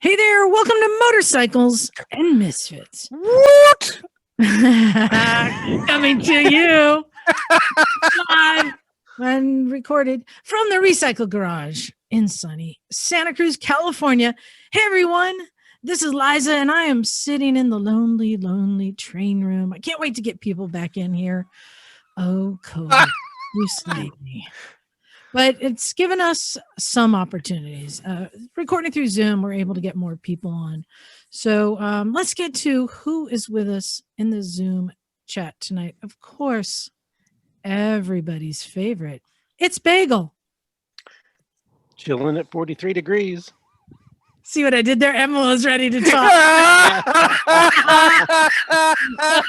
Hey there, welcome to Motorcycles and Misfits. What? Coming to you live and recorded from the Recycle Garage in sunny Santa Cruz, California. Hey everyone, this is Liza and I am sitting in the lonely, lonely train room. I can't wait to get people back in here. Oh, COVID, you slayed me. But it's given us some opportunities. Recording through Zoom, we're able to get more people on. So let's get to who is with us in the Zoom chat tonight. Of course, everybody's favorite. It's Bagel. Chilling at 43 degrees. See what I did there? Emma was ready to talk.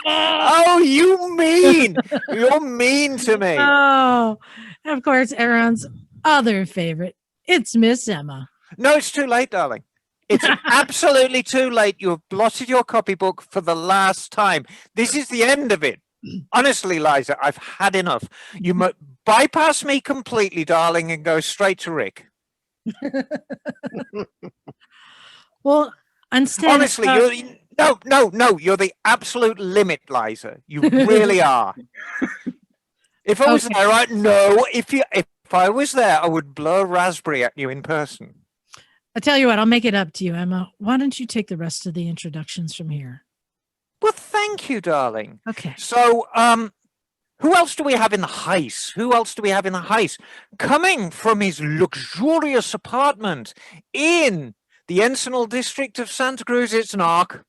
Oh, you mean. You're mean to me. Oh, of course, everyone's other favorite. It's Miss Emma. No, it's too late, darling. It's absolutely too late. You have blotted your copybook for the last time. This is the end of it. Honestly, Liza, I've had enough. You bypass me completely, darling, and go straight to Rick. Well, instead, honestly, you're you're the absolute limit, Liza. You really are. If I was there, if I was there, I would blow a raspberry at you in person. I tell you what, I'll make it up to you, Emma. Why don't you take the rest of the introductions from here? Well, thank you, darling. Okay. So, who else do we have in the heist? Coming from his luxurious apartment in the Encinal district of Santa Cruz, it's Knock.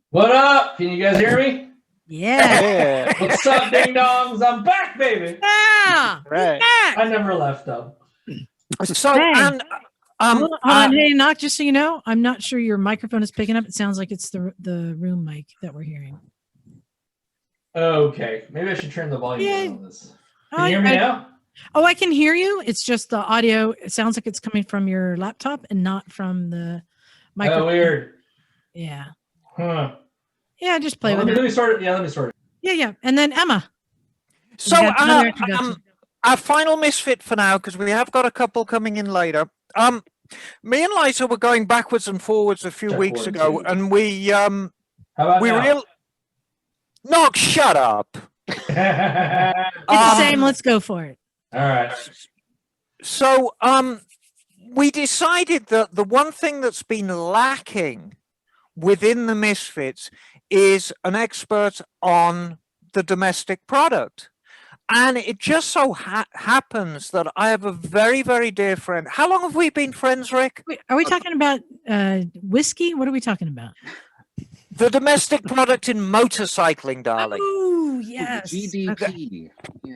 What up? Can you guys hear me? Yeah. What's up, ding dongs? I'm back, baby. Yeah. Right. I never left though. So, Hey. and hold on, hey, Knock. Just so you know, I'm not sure your microphone is picking up. It sounds like it's the room mic that we're hearing. Okay, maybe I should turn the volume down on this. Can you hear me now? Oh, I can hear you. It's just the audio. It sounds like it's coming from your laptop and not from the microphone. Oh, weird. Yeah. Huh. Yeah, just play with it. Let me start it. Yeah. And then Emma. So, our final misfit for now, because we have got a couple coming in later. Me and Liza were going backwards and forwards a few weeks ago, and we How about now? Knock, shut up. It's the same. Let's go for it. All right. So, we decided that the one thing that's been lacking within the Misfits is an expert on the domestic product. And it just so happens that I have a very, very dear friend. How long have we been friends, Rick? Wait, are we talking about whiskey? What are we talking about? The domestic product in motorcycling, darling. Oh, yes. GDP. Okay.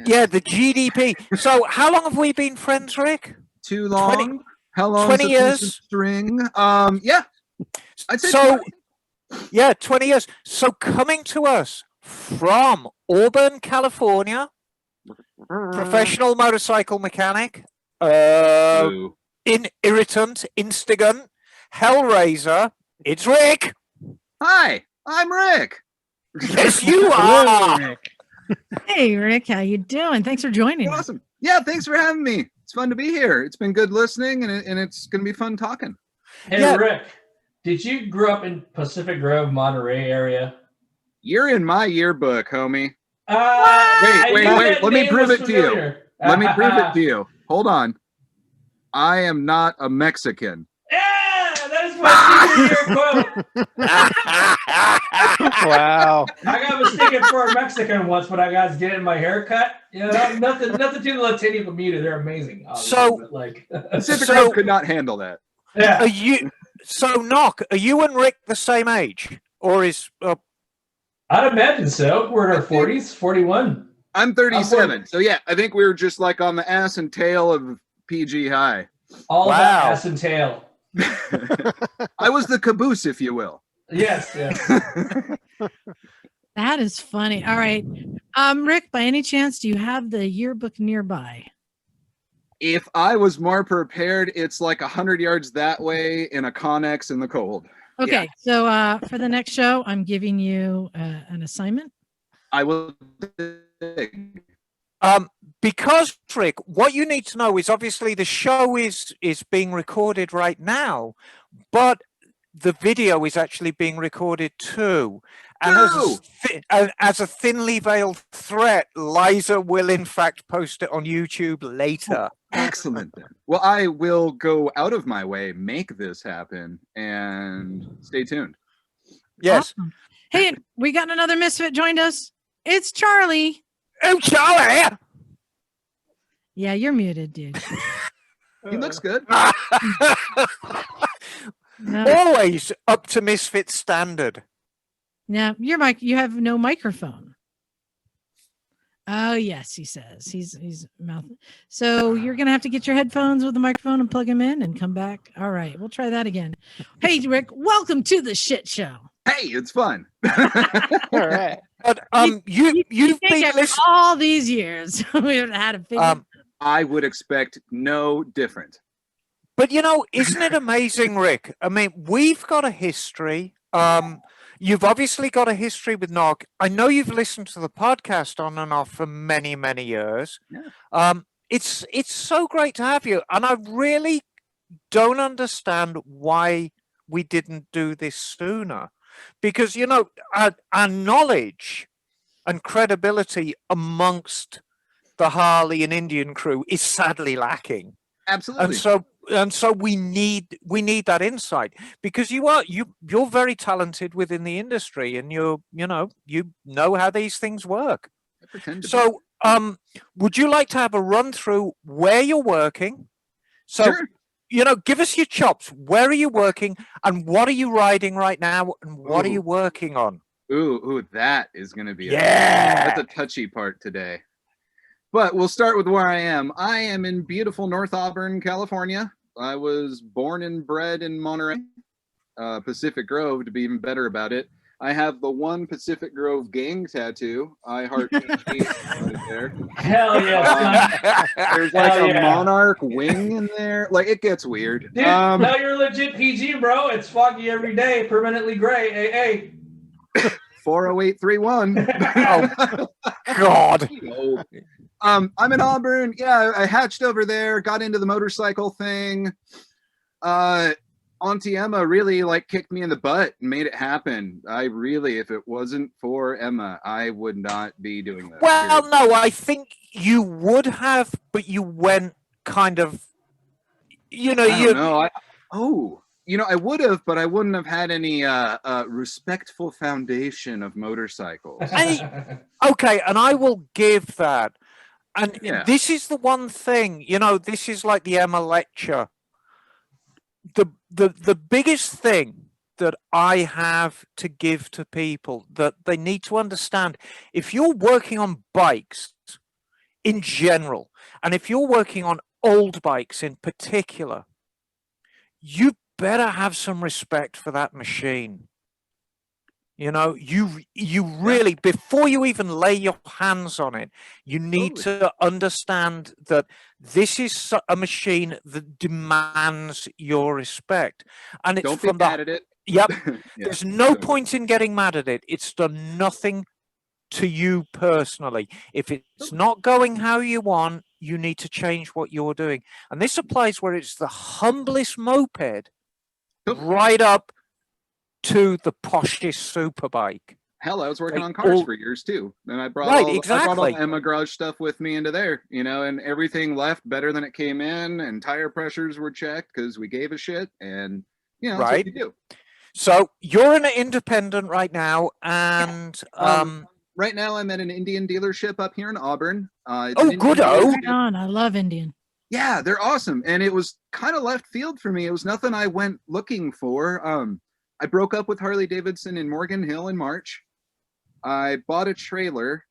Yeah, the GDP. So how long have we been friends, Rick? Too long? 20, How long? 20 years? String. Yeah. I'd say so, 20. Yeah, 20 years. So coming to us from Auburn, California, professional motorcycle mechanic, irritant, instigant, hellraiser, it's Rick. Hi, I'm Rick. Yes, you are. Hey, Rick, how you doing? Thanks for joining us. Awesome. Yeah, thanks for having me. It's fun to be here. It's been good listening, and it's going to be fun talking. Hey, Yeah. Rick, did you grow up in Pacific Grove, Monterey area? You're in my yearbook, homie. Wait. Let me prove it to you. Let me prove it to you. Hold on. I am not a Mexican. Yeah, that is my senior year quote. Wow. I got mistaken for a Mexican once when I got getting my hair cut. You know, nothing to the Latino community. They're amazing. So, but like, Pacific Grove could not handle that. yeah. Knock, are you and Rick the same age? Or is... I'd imagine so. We're in our 40s, 41. I'm 37. So, yeah, I think we were just like on the ass and tail of PG High. All about ass and tail. I was the caboose, if you will. Yes. That is funny. All right. Rick, by any chance, do you have the yearbook nearby? If I was more prepared, it's like 100 yards that way in a Connex in the cold. Okay. So for the next show, I'm giving you an assignment. I will. Because, Rick, what you need to know is obviously the show is being recorded right now, but the video is actually being recorded too. And as a thinly veiled threat, Liza will in fact post it on YouTube later. Excellent then. Well, I will go out of my way, make this happen, and stay tuned. Yes. Awesome. Hey, we got another misfit joined us. It's Charley. Oh, Charley! Yeah, you're muted, dude. He looks good. No, Always up to misfit standard. no, your mic. You have no microphone. Oh yes, he says he's mouth. So you're gonna have to get your headphones with the microphone and plug them in and come back. All right, we'll try that again. Hey, Rick, welcome to the shit show. Hey, it's fun. All right. But you've been listening all these years. We haven't had a figure. I would expect no different. But isn't it amazing, Rick? I mean, we've got a history. You've obviously got a history with Nog. I know you've listened to the podcast on and off for many, many years. Yeah. It's so great to have you, and I really don't understand why we didn't do this sooner, because our knowledge and credibility amongst the Harley and Indian crew is sadly lacking. Absolutely. And so we need that insight, because you're very talented within the industry, and you know how these things work. I pretend to So would you like to have a run through where you're working? So Sure. give us your chops. Where are you working, and what are you riding right now, and what are you working on? Ooh, that is going to be Yeah. that's a touchy part today. But we'll start with where I am. I am in beautiful North Auburn, California. I was born and bred in Monterey, Pacific Grove, to be even better about it. I have the one Pacific Grove gang tattoo. I heart PG right there. Hell yeah, son. There's like Hell a yeah. monarch wing in there. Like, it gets weird. Dude, no, you're legit PG, bro. It's foggy every day, permanently gray. Hey. 40831. Oh, God. I'm in Auburn. Yeah, I hatched over there, got into the motorcycle thing. Auntie Emma really kicked me in the butt and made it happen. If it wasn't for Emma, I would not be doing that. Well, no, I think you would have, but you went kind of, I don't know. I would have, but I wouldn't have had any respectful foundation of motorcycles. Okay, and I will give that. And Yeah. this is the one thing, this is like the Emma lecture. The biggest thing that I have to give to people that they need to understand, if you're working on bikes in general, and if you're working on old bikes in particular, you better have some respect for that machine. You really, before you even lay your hands on it, you need to understand that this is a machine that demands your respect. And it's Don't be mad at it. Yep. Yeah, There's no point in getting mad at it. It's done nothing to you personally. If it's not going how you want, you need to change what you're doing. And this applies where it's the humblest moped right up to the poshest superbike. Hell, I was working on cars for years too, and I brought all the Emma garage stuff with me into there, and everything left better than it came in, and tire pressures were checked because we gave a shit, and that's what you do. So you're an independent right now, and right now I'm at an Indian dealership up here in Auburn. Good-o. Right on. I love Indian. Yeah, they're awesome, and it was kind of left field for me. It was nothing I went looking for. I broke up with Harley Davidson in Morgan Hill in March. I bought a trailer.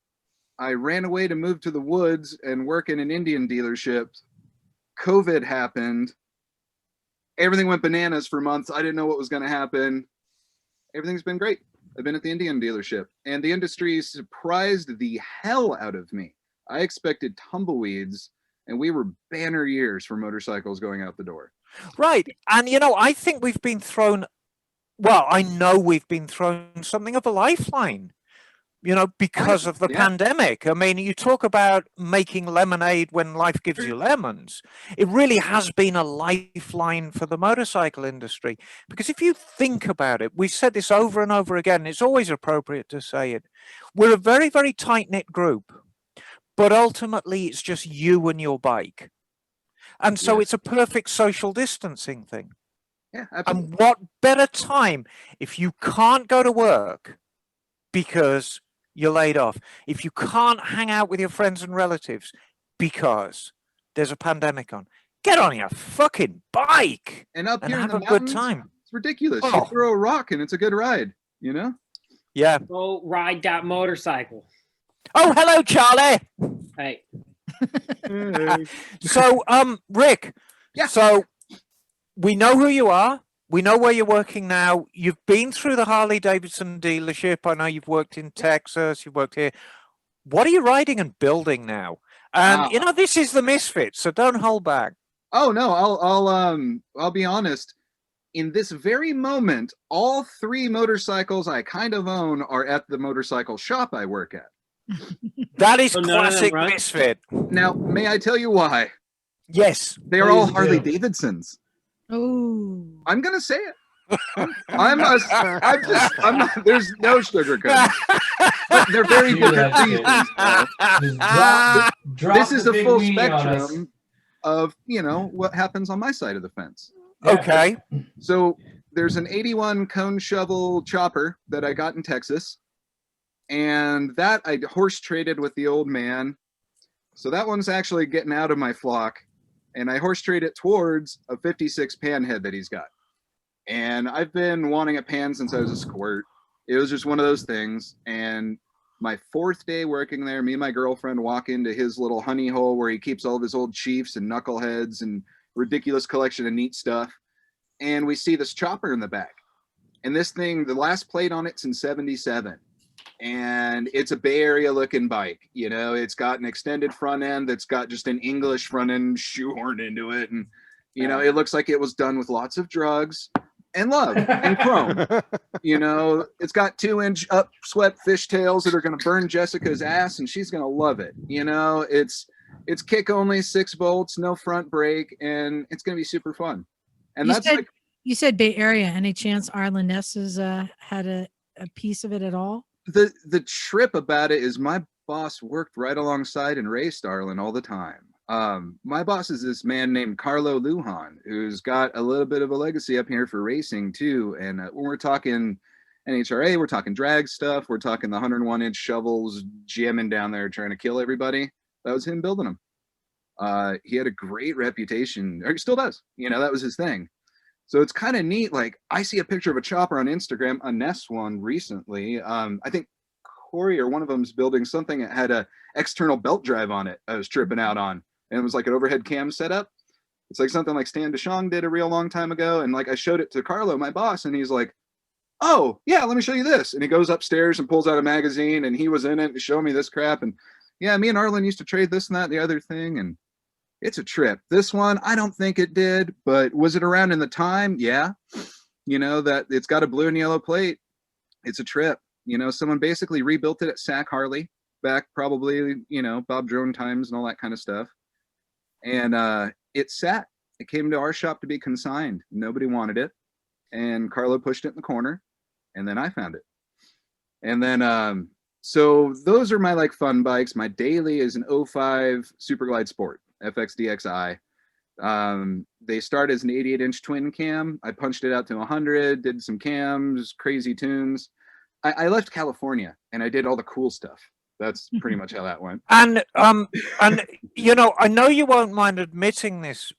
I ran away to move to the woods and work in an Indian dealership. COVID happened. Everything went bananas for months. I didn't know what was going to happen. Everything's been great. I've been at the Indian dealership, and the industry surprised the hell out of me. I expected tumbleweeds, and we were banner years for motorcycles going out the door. Right. And, I think I know we've been thrown something of a lifeline because of the Yeah. pandemic. I mean, you talk about making lemonade when life gives you lemons. It really has been a lifeline for the motorcycle industry. Because if you think about it, we've said this over and over again, it's always appropriate to say it. We're a very, very tight-knit group, but ultimately it's just you and your bike. And so it's a perfect social distancing thing. Yeah, absolutely. And what better time if you can't go to work because you're laid off, if you can't hang out with your friends and relatives because there's a pandemic on, get on your fucking bike And up and here in have the a good mountains, time. it's ridiculous. Oh. You throw a rock and it's a good ride, you know? Yeah. Go ride that motorcycle. Oh, hello, Charlie. Hey, So, Rick. Yeah. So we know who you are. We know where you're working now. You've been through the Harley Davidson dealership. I know you've worked in Texas. You've worked here. What are you riding and building now? And this is the Misfits, so don't hold back. Oh no, I'll be honest. In this very moment, all 3 motorcycles I kind of own are at the motorcycle shop I work at. That is So none of them classic run? Misfit. Now, may I tell you why? Yes. They are all Please Harley do. Davidsons. Oh. I'm gonna say it. I'm not, there's no sugarcoating. But they're very Do different that reasons. Just drop This is the the big full weenie on us. spectrum of, what happens on my side of the fence. Yeah. Okay. So there's an 81 cone shovel chopper that I got in Texas. And that I horse traded with the old man. So that one's actually getting out of my flock. And I horse trade it towards a 56 panhead that he's got. And I've been wanting a pan since I was a squirt. It was just one of those things. And my 4th day working there, me and my girlfriend walk into his little honey hole where he keeps all of his old chiefs and knuckleheads and ridiculous collection of neat stuff. And we see this chopper in the back. And this thing, the last plate on it's in 77. And it's a Bay Area looking bike. It's got an extended front end that's got just an English front end shoehorned into it. And, it looks like it was done with lots of drugs and love and chrome. It's got 2-inch up swept fishtails that are going to burn Jessica's ass and she's going to love it. It's kick only, 6 bolts, no front brake, and it's going to be super fun. And You said Bay Area. Any chance Arlen Ness has had a piece of it at all? The trip about it is my boss worked right alongside and raced Arlen all the time. My boss is this man named Carlo Lujan, who's got a little bit of a legacy up here for racing too. And when we're talking NHRA, we're talking drag stuff, we're talking the 101-inch shovels jamming down there trying to kill everybody. That was him building them. He had a great reputation, or he still does. That was his thing. So it's kind of neat. Like, I see a picture of a chopper on Instagram, a Ness one recently. I think Corey or one of them's building something that had a external belt drive on it. I was tripping out on, and it was like an overhead cam setup. It's like something like Stan DeShong did a real long time ago. And like, I showed it to Carlo, my boss, and he's like, "Oh yeah, let me show you this." And he goes upstairs and pulls out a magazine, and he was in it and showed me this crap. And yeah, me and Arlen used to trade this and that, the other thing, and it's a trip. This one, I don't think it did, but was it around in the time? Yeah. That it's got a blue and yellow plate. It's a trip. Someone basically rebuilt it at Sac Harley back probably, Bob Drone times and all that kind of stuff. And it sat. It came to our shop to be consigned. Nobody wanted it. And Carlo pushed it in the corner. And then I found it. And then, so those are my like fun bikes. My daily is an 05 Superglide Sport. FXDXi. They start as an 88-inch twin cam. I punched it out to 100, did some cams, crazy tunes. I left California and I did all the cool stuff. That's pretty much how that went. And I know you won't mind admitting this,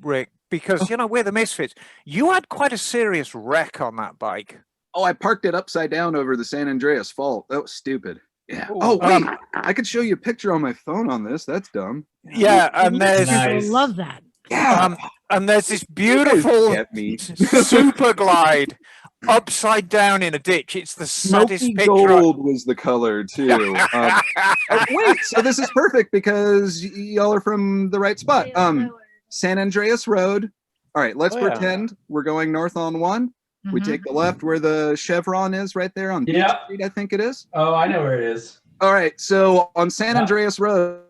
Rick, because we're the Misfits. You had quite a serious wreck on that bike. Oh, I parked it upside down over the San Andreas Fault. That was stupid. Yeah. Oh, wait. I could show you a picture on my phone on this. That's dumb. Yeah, and there's Nice. I love that. Yeah. and there's this beautiful Get me. super glide upside down in a ditch. It's the saddest Smoky picture. gold was the color too. Wait, so this is perfect because y'all are from the right spot. San Andreas Road. All right, let's Oh, yeah. pretend we're going north on 1. We Mhm. take the left where the Chevron is, right there on Beach Yeah. Street, I think it is. Oh, I know where it is. All right, so on San Yeah. Andreas Road,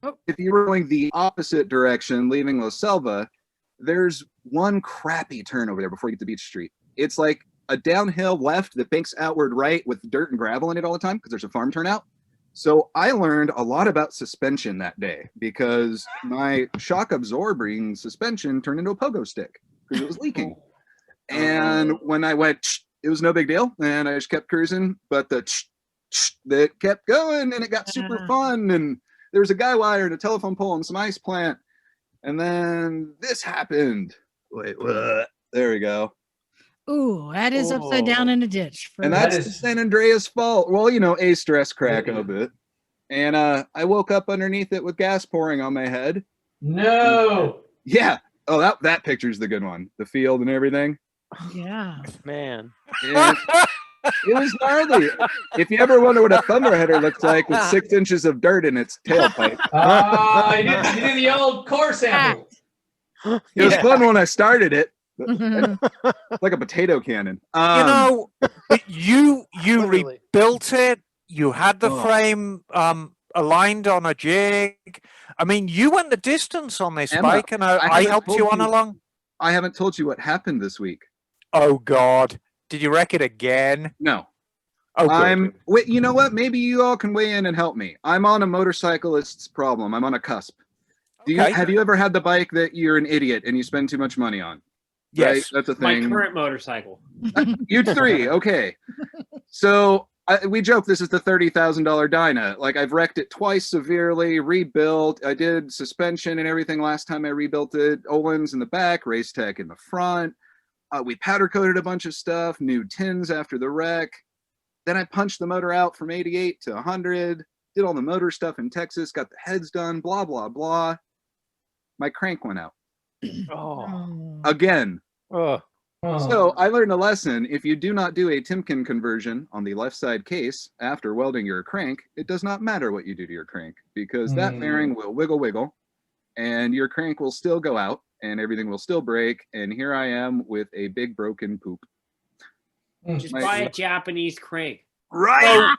Oh. if you were going the opposite direction, leaving La Selva, there's one crappy turn over there before you get to Beach Street. It's like a downhill left that banks outward right with dirt and gravel in it all the time because there's a farm turnout. So I learned a lot about suspension that day because my shock absorbing suspension turned into a pogo stick because it was leaking. And when I went, it was no big deal, and I just kept cruising. But that kept going, and it got super fun. And there was a guy wire and a telephone pole and some ice plant, and then this happened. Wait, what? There we go. Ooh, that is upside down in a ditch. And That that's is- the San Andreas fault. Well, a stress crack of it. And I woke up underneath it with gas pouring on my head. No. Yeah. Oh, that picture's the good one. The field and everything. Yeah. Man. And it was gnarly. If you ever wonder what a thunderheader looks like with 6 inches of dirt in its tailpipe, You did the old core sample. it was fun when I started it. Mhm. Like a potato cannon. you Literally. rebuilt it. You had the Oh. frame aligned on a jig. I mean, you went the distance on this Emma, bike, and I haven't helped told you on you- along. I haven't told you what happened this week. Oh God, did you wreck it again? No. Oh, good. Wait, you know what? Maybe you all can weigh in and help me. I'm on a motorcyclist's problem. I'm on a cusp. Okay. Have you ever had the bike that you're an idiot and you spend too much money on? Yes. Right? That's a My thing. current motorcycle. You 3, okay. So we joke this is the $30,000 Dyna. Like I've wrecked it twice severely, rebuilt. I did suspension and everything last time I rebuilt it. Olin's in the back, Race Tech in the front. We powder coated a bunch of stuff, new tins after the wreck. Then I punched the motor out from 88 to 100, did all the motor stuff in Texas, got the heads done, blah, blah, blah. My crank went out Oh. Oh. again. Oh. Oh. So I learned a lesson. If you do not do a Timken conversion on the left side case after welding your crank, it does not matter what you do to your crank because that Mm. bearing will wiggle and your crank will still go out and everything will still break. And here I am with a big broken poop. Just My- buy a Japanese crank. Right.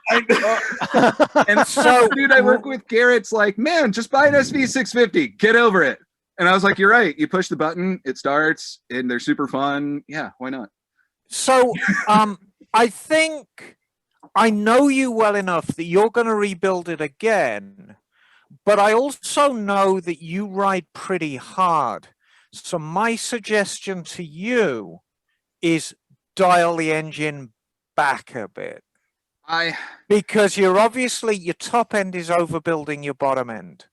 And So- so, dude, I work with Garrett's like, man, just buy an SV650. Get over it. And I was like, you're right. You push the button, it starts, and they're super fun. Yeah, why not? So, I think I know you well enough that you're going to rebuild it again, but I also know that you ride pretty hard. So my suggestion to you is dial the engine back a bit because you're obviously your top end is overbuilding your bottom end.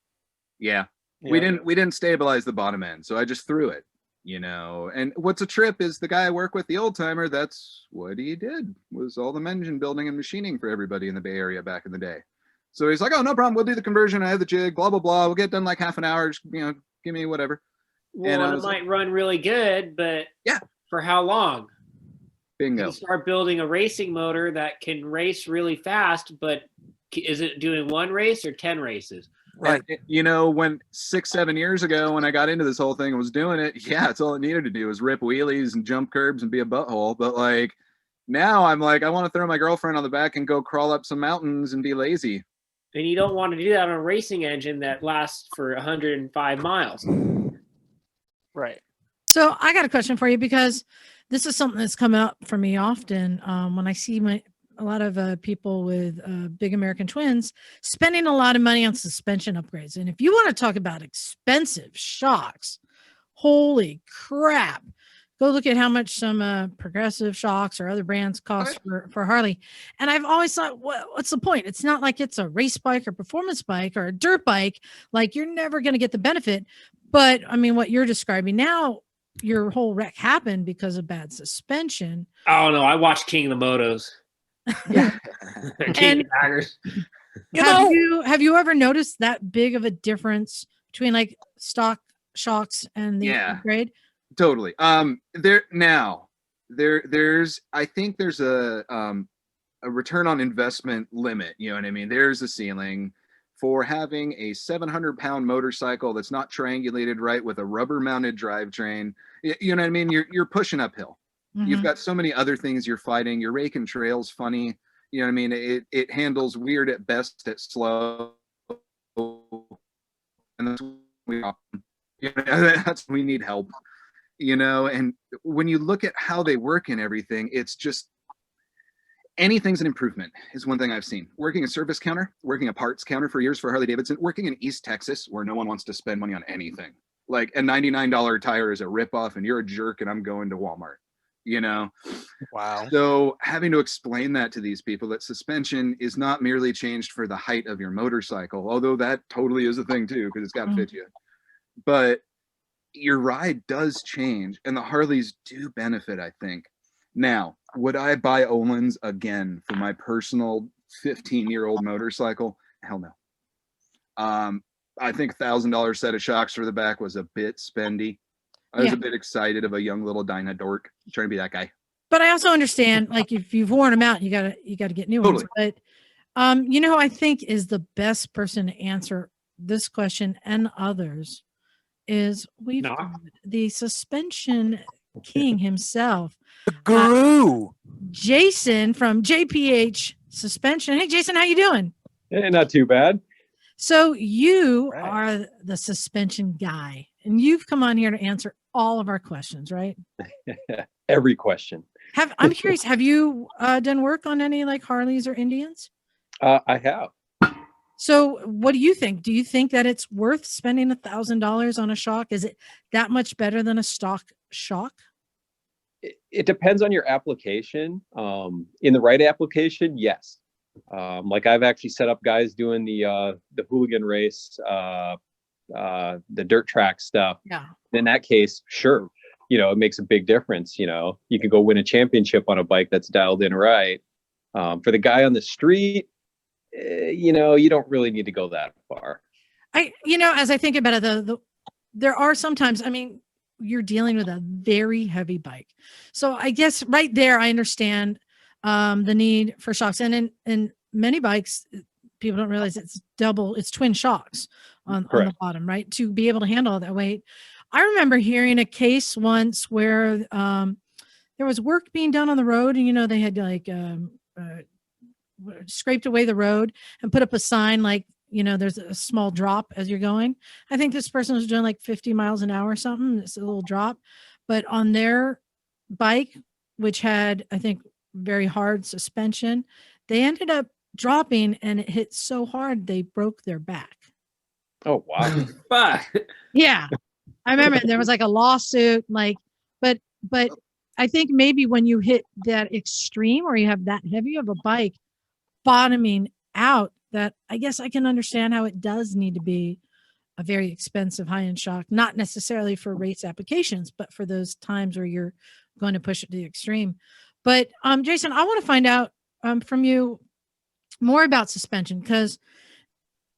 Yeah. We didn't stabilize the bottom end, so I just threw it, And what's a trip is the guy I work with, the old timer. That's what he did, was all the engine building and machining for everybody in the Bay Area back in the day. So he's like, oh, no problem, we'll do the conversion. I have the jig, blah blah blah. We'll get done like half an hour. Just, give me whatever. And I Well, it was might run really good, but Yeah. for how long? Bingo. You start building a racing motor that can race really fast, but is it doing 1 race or 10 races? Right. And, when 6-7 years ago, when I got into this whole thing and was doing it, yeah, it's all it needed to do was rip wheelies and jump curbs and be a butthole. But like now I'm like, I want to throw my girlfriend on the back and go crawl up some mountains and be lazy. And you don't want to do that on a racing engine that lasts for 105 miles. Right. So I got a question for you because this is something that's come up for me often when I see a lot of people with big American twins spending a lot of money on suspension upgrades. And if you want to talk about expensive shocks, holy crap, go look at how much some progressive shocks or other brands cost for Harley. And I've always thought, what's the point? It's not like it's a race bike or performance bike or a dirt bike. Like you're never going to get the benefit. But I mean, what you're describing now, your whole wreck happened because of bad suspension. Oh no, I watched King of the Motos. Yeah. King of the Baggers. Have you ever noticed that big of a difference between like stock shocks and the upgrade? Totally. There's I think there's a return on investment limit. You know what I mean? There's a ceiling for having a 700-pound motorcycle that's not triangulated right with a rubber mounted drivetrain. You know what I mean? You're pushing uphill. You've Mhm. got so many other things you're fighting. Your raking trail's funny. You know what I mean? It handles weird at best at slow. And that's that's we need help. You know, and when you look at how they work and everything, it's just anything's an improvement is one thing I've seen. Working a service counter, working a parts counter for years for Harley Davidson, working in East Texas where no one wants to spend money on anything. Like a $99 tire is a ripoff and you're a jerk and I'm going to Walmart, you know? Wow. So having to explain that to these people that suspension is not merely changed for the height of your motorcycle, although that totally is a thing too, because it's got to fit you. But your ride does change and the Harleys do benefit, I think. Now, would I buy Olin's again for my personal 15-year-old motorcycle? Hell no. I think $1,000 set of shocks for the back was a bit spendy. I was a bit excited of a young little Dyna dork trying to be that guy. But I also understand, like, if you've worn them out, you gotta get new ones. But you know who I think is the best person to answer this question and others is the suspension king himself. The guru. Jason from JPH Suspension. Hey, Jason, how you doing? Hey, not too bad. So you are the suspension guy, and you've come on here to answer all of our questions, right? Every question. I'm curious, have you done work on any like Harleys or Indians? I have. So what do you think? Do you think that it's worth spending $1,000 on a shock? Is it that much better than a stock shock? It depends on your application. In the right application, yes. Like I've actually set up guys doing the hooligan race, the dirt track stuff. Yeah. In that case, sure. You know, it makes a big difference. You know, you can go win a championship on a bike that's dialed in right. For the guy on the street, you know, you don't really need to go that far. As I think about it, there are sometimes, I mean, you're dealing with a very heavy bike. So I guess right there, I understand the need for shocks. And in many bikes, people don't realize it's twin shocks on the bottom, right? To be able to handle all that weight. I remember hearing a case once where there was work being done on the road and, you know, they had like scraped away the road and put up a sign like, you know, there's a small drop as you're going. I think this person was doing like 50 miles an hour or something. It's a little drop, but on their bike, which had, I think, very hard suspension, they ended up dropping and it hit so hard they broke their back. Oh, wow. Fuck. Yeah. I remember there was like a lawsuit, like, but I think maybe when you hit that extreme or you have that heavy of a bike bottoming out, that I guess I can understand how it does need to be a very expensive high-end shock, not necessarily for race applications, but for those times where you're going to push it to the extreme. But Jason, I want to find out from you more about suspension, because,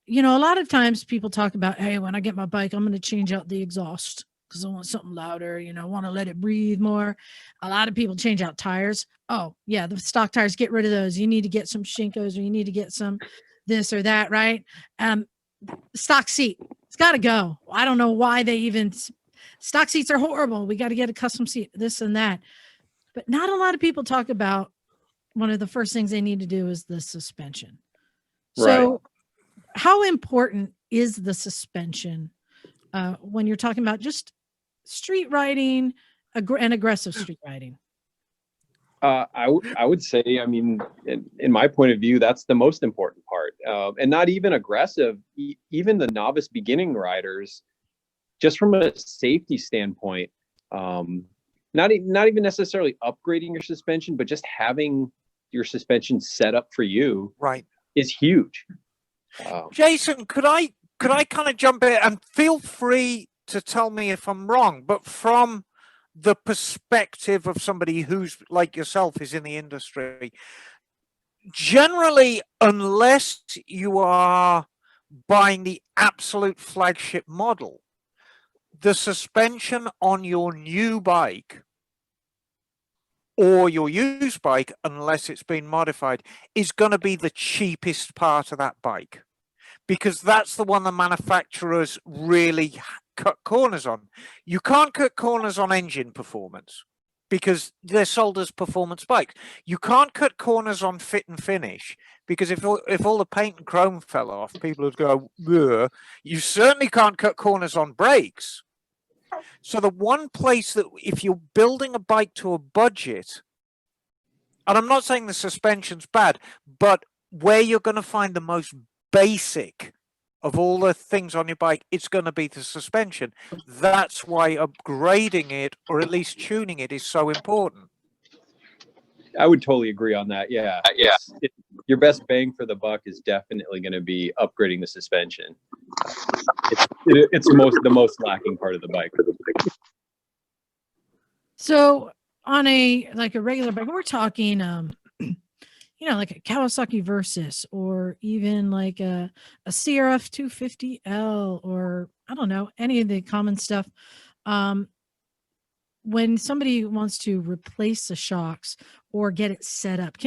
you know, a lot of times people talk about, hey, when I get my bike, I'm going to change out the exhaust because I want something louder, you know, I want to let it breathe more. A lot of people change out tires. Oh, yeah, the stock tires, get rid of those. You need to get some Shinkos or you need to get some this or that, right? Stock seat, it's got to go. I don't know why stock seats are horrible. We got to get a custom seat, this and that. But not a lot of people talk about one of the first things they need to do is the suspension. So how important is the suspension when you're talking about just street riding and aggressive street riding? I would say, I mean, in my point of view, that's the most important part. And not even aggressive, even the novice beginning riders, just from a safety standpoint, not even necessarily upgrading your suspension, but just having your suspension set up for you is huge. Jason, could I kind of jump in, and feel free to tell me if I'm wrong, but from the perspective of somebody who's like yourself is in the industry, generally, unless you are buying the absolute flagship model, the suspension on your new bike or your used bike, unless it's been modified, is going to be the cheapest part of that bike, because that's the one the manufacturers really cut corners on. You can't cut corners on engine performance because they're sold as performance bikes. You can't cut corners on fit and finish because if all the paint and chrome fell off, people would go, ugh. You certainly can't cut corners on brakes. So the one place that if you're building a bike to a budget, and I'm not saying the suspension's bad, but where you're going to find the most basic of all the things on your bike, it's going to be the suspension. That's why upgrading it, or at least tuning it, is so important. I would totally agree on that. Yeah. Your best bang for the buck is definitely going to be upgrading the suspension. It's the most lacking part of the bike. So on a regular bike, we're talking, like a Kawasaki Versys, or even like a CRF 250L, or I don't know, any of the common stuff. When somebody wants to replace the shocks or get it set up,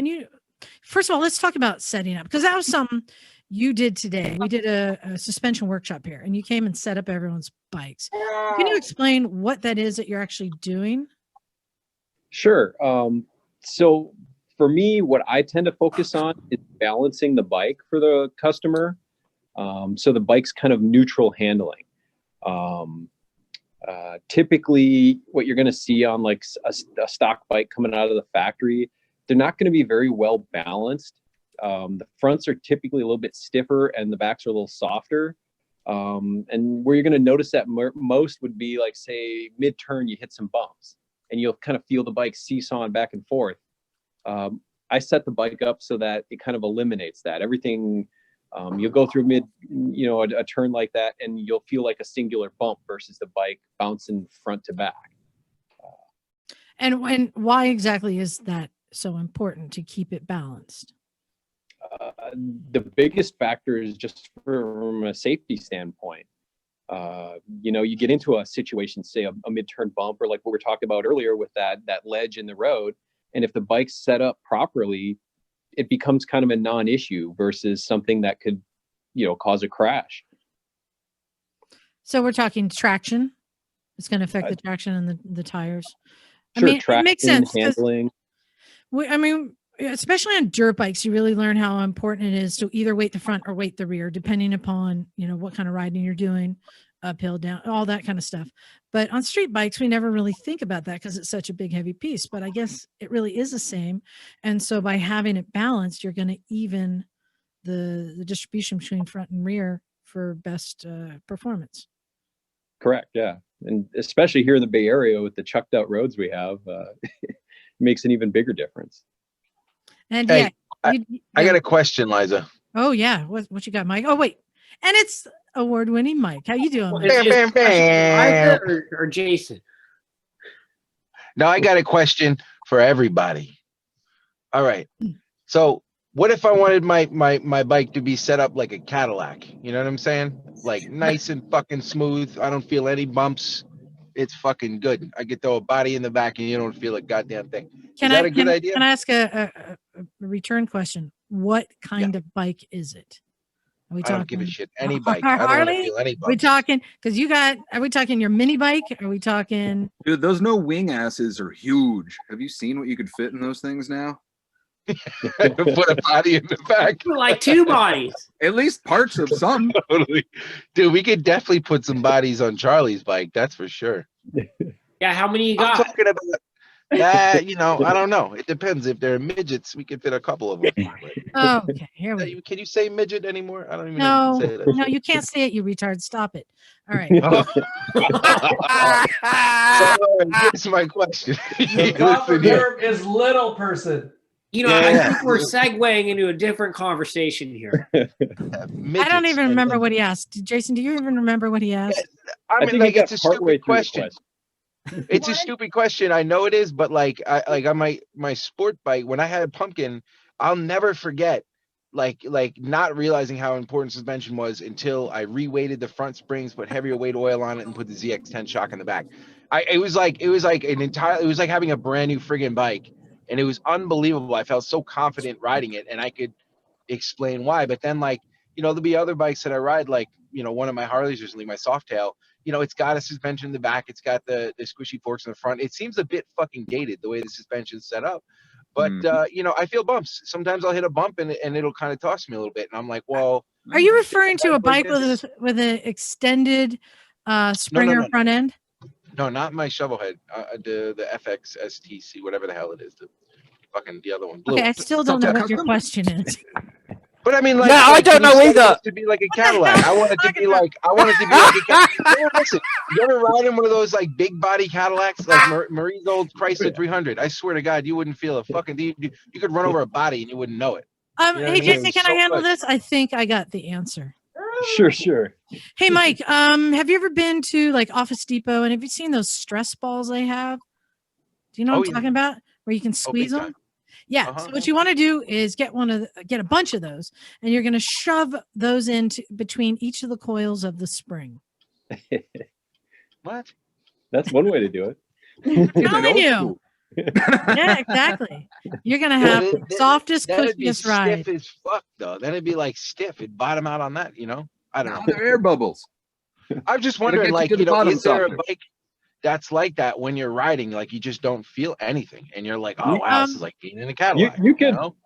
first of all, let's talk about setting up, because that was something you did today. We did a suspension workshop here, and you came and set up everyone's bikes. Can you explain what that is that you're actually doing? Sure. So for me, what I tend to focus on is balancing the bike for the customer. So the bike's kind of neutral handling. Typically what you're going to see on like a stock bike coming out of the factory, they're not going to be very well balanced. The fronts are typically a little bit stiffer and the backs are a little softer. And where you're going to notice that most would be like, say, mid-turn, you hit some bumps and you'll kind of feel the bike seesawing back and forth. I set the bike up so that it kind of eliminates that. Everything, you'll go through a turn like that and you'll feel like a singular bump versus the bike bouncing front to back. And why exactly is that so important to keep it balanced? The biggest factor is just from a safety standpoint. You get into a situation, say a mid-turn bump, or like what we were talking about earlier with that ledge in the road. And if the bike's set up properly, it becomes kind of a non-issue versus something that could, cause a crash. So we're talking traction. It's going to affect the traction and the tires. Sure, I mean, traction, it makes sense. handling. Especially on dirt bikes, you really learn how important it is to either weight the front or weight the rear, depending upon, what kind of riding you're doing, uphill, down, all that kind of stuff. But on street bikes, we never really think about that because it's such a big, heavy piece. But I guess it really is the same. And so by having it balanced, you're going to even the distribution between front and rear for best performance. Correct. Yeah. And especially here in the Bay Area with the chucked out roads we have, it makes an even bigger difference. And hey, I got a question, Liza. Oh yeah. What you got, Mike? Oh wait. And it's award-winning Mike. How you doing, Mike? Bam, bam, bam. Or Jason? Now I got a question for everybody. All right. So what if I wanted my bike to be set up like a Cadillac? You know what I'm saying? Like nice and fucking smooth. I don't feel any bumps. It's fucking good. I could throw a body in the back and you don't feel a goddamn thing. Is that a good idea? Can I ask a return question? What kind of bike is it? Are we talking? I don't give a shit. Any bike. I don't Harley? want to feel any bumps. Are we talking? Because are we talking your mini bike? Are we talking? Dude, those no wing asses are huge. Have you seen what you could fit in those things now? Put a body in the back. Like two bodies. At least parts of some. Totally. Dude, we could definitely put some bodies on Charlie's bike. That's for sure. Yeah, how many you I'm got? talking about that. I don't know. It depends. If they're midgets, we could fit a couple of them. Oh, okay. Here we go. Can you say midget anymore? I don't even know. No, If you can say that. no, you can't say it, you retard. Stop it. All right. Here's my question. The proper term is little person. I think we're segueing into a different conversation here. I don't even remember what he asked. Jason, do you even remember what he asked? I mean, like, it's a stupid question. question. It's a stupid question. I know it is, but like, I on my sport bike, when I had a Pumpkin, I'll never forget, like not realizing how important suspension was until I reweighted the front springs, put heavier weight oil on it, and put the ZX10 shock in the back. It was like having a brand new friggin' bike. And it was unbelievable. I felt so confident riding it, and I could explain why. But then, there'll be other bikes that I ride, one of my Harleys recently, my Softail. you know, it's got a suspension in the back. It's got the squishy forks in the front. It seems a bit fucking dated the way the suspension's set up. But you know, I feel bumps. Sometimes I'll hit a bump and it'll kind of toss me a little bit, and I'm like, well. Are you referring to a bike this- with an extended Springer front end? No, not my shovelhead. The FX STC, whatever the hell it is. The other one. Blue. Okay, I still don't know what your Custom? question is. But I mean, like, Yeah, I like, don't you know said it either. was to be like a What the Cadillac. hell I want it to talking be about? like. I want it to be like a Cadillac. Hey, listen, you ever ride in one of those like big body Cadillacs, like Marie's old Chrysler 300? I swear to God, you wouldn't feel a fucking. You could run over a body and you wouldn't know it. You know what I Hey mean? Jason, It's can I so handle good. this? I think I got the answer. Sure. Hey Mike, have you ever been to like Office Depot and have you seen those stress balls they have? Do you know Oh, what I'm yeah. talking about? Where you can squeeze time. them? Yeah. Uh-huh. So what you want to do is get a bunch of those, and you're going to shove those into between each of the coils of the spring. What? That's one way to do it. I'm telling you. Yeah, exactly. You're going to have Well, the softest, That'd be cushiest ride. stiff as fuck, though. Then it'd be like stiff. It'd bottom out on that, you know. I don't Now know. they're air bubbles. I'm just Gotta wondering, get like, to the you know, bottom is there a softer. bike that's like that when you're riding? Like, you just don't feel anything, and you're like, oh wow, this is like being in a Cadillac. you could- know?